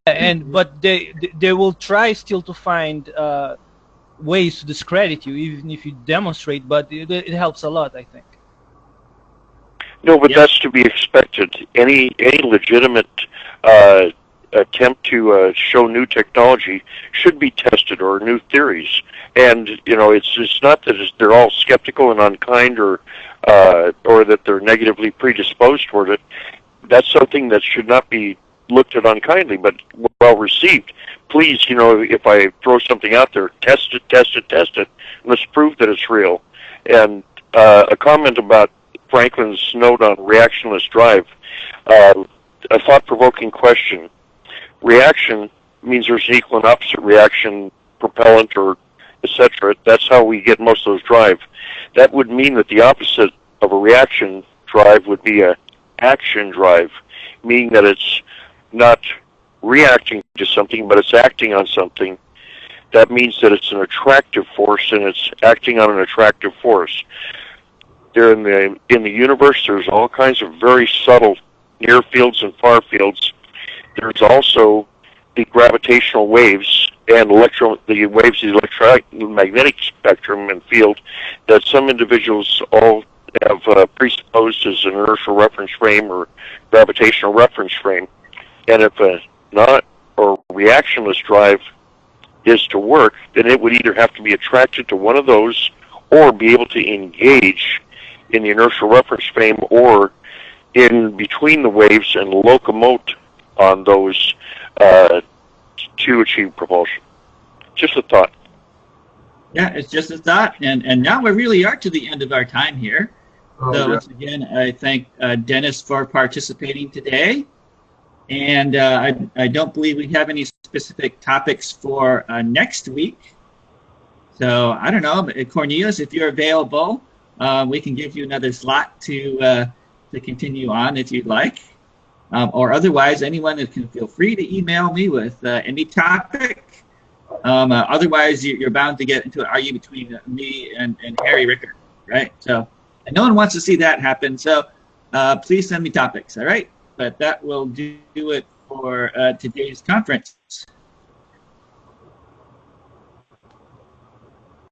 but they will try still to find ways to discredit you, even if you demonstrate. But it helps a lot, I think. No, but that's to be expected. Any legitimate attempt to show new technology should be tested, or new theories. And it's not that they're all skeptical and unkind, or that they're negatively predisposed toward it. That's something that should not be looked at unkindly, but well received. Please, if I throw something out there, test it. Let's prove that it's real. And a comment about Franklin's note on reactionless drive, a thought-provoking question. Reaction means there's an equal and opposite reaction, propellant or etc. That's how we get most of those drive. That would mean that the opposite of a reaction drive would be a action drive, meaning that it's not reacting to something, but it's acting on something. That means that it's an attractive force, and it's acting on an attractive force. There in the universe, there's all kinds of very subtle near fields and far fields. There's also the gravitational waves and the waves of the electromagnetic spectrum and field that some individuals all have presupposed as an inertial reference frame or gravitational reference frame. And if a not or reactionless drive is to work, then it would either have to be attracted to one of those or be able to engage in the inertial reference frame or in between the waves and locomote on those to achieve propulsion. Just a thought. Yeah, it's just a thought. And now we really are to the end of our time here. So once again, I thank Dennis for participating today. And I don't believe we have any specific topics for next week. So I don't know, Cornelius, if you're available, we can give you another slot to continue on if you'd like. Or otherwise, anyone that can feel free to email me with any topic. Otherwise, you're bound to get into an argument between me and Harry Rickard, right? So, and no one wants to see that happen. So please send me topics, all right? But that will do it for today's conference.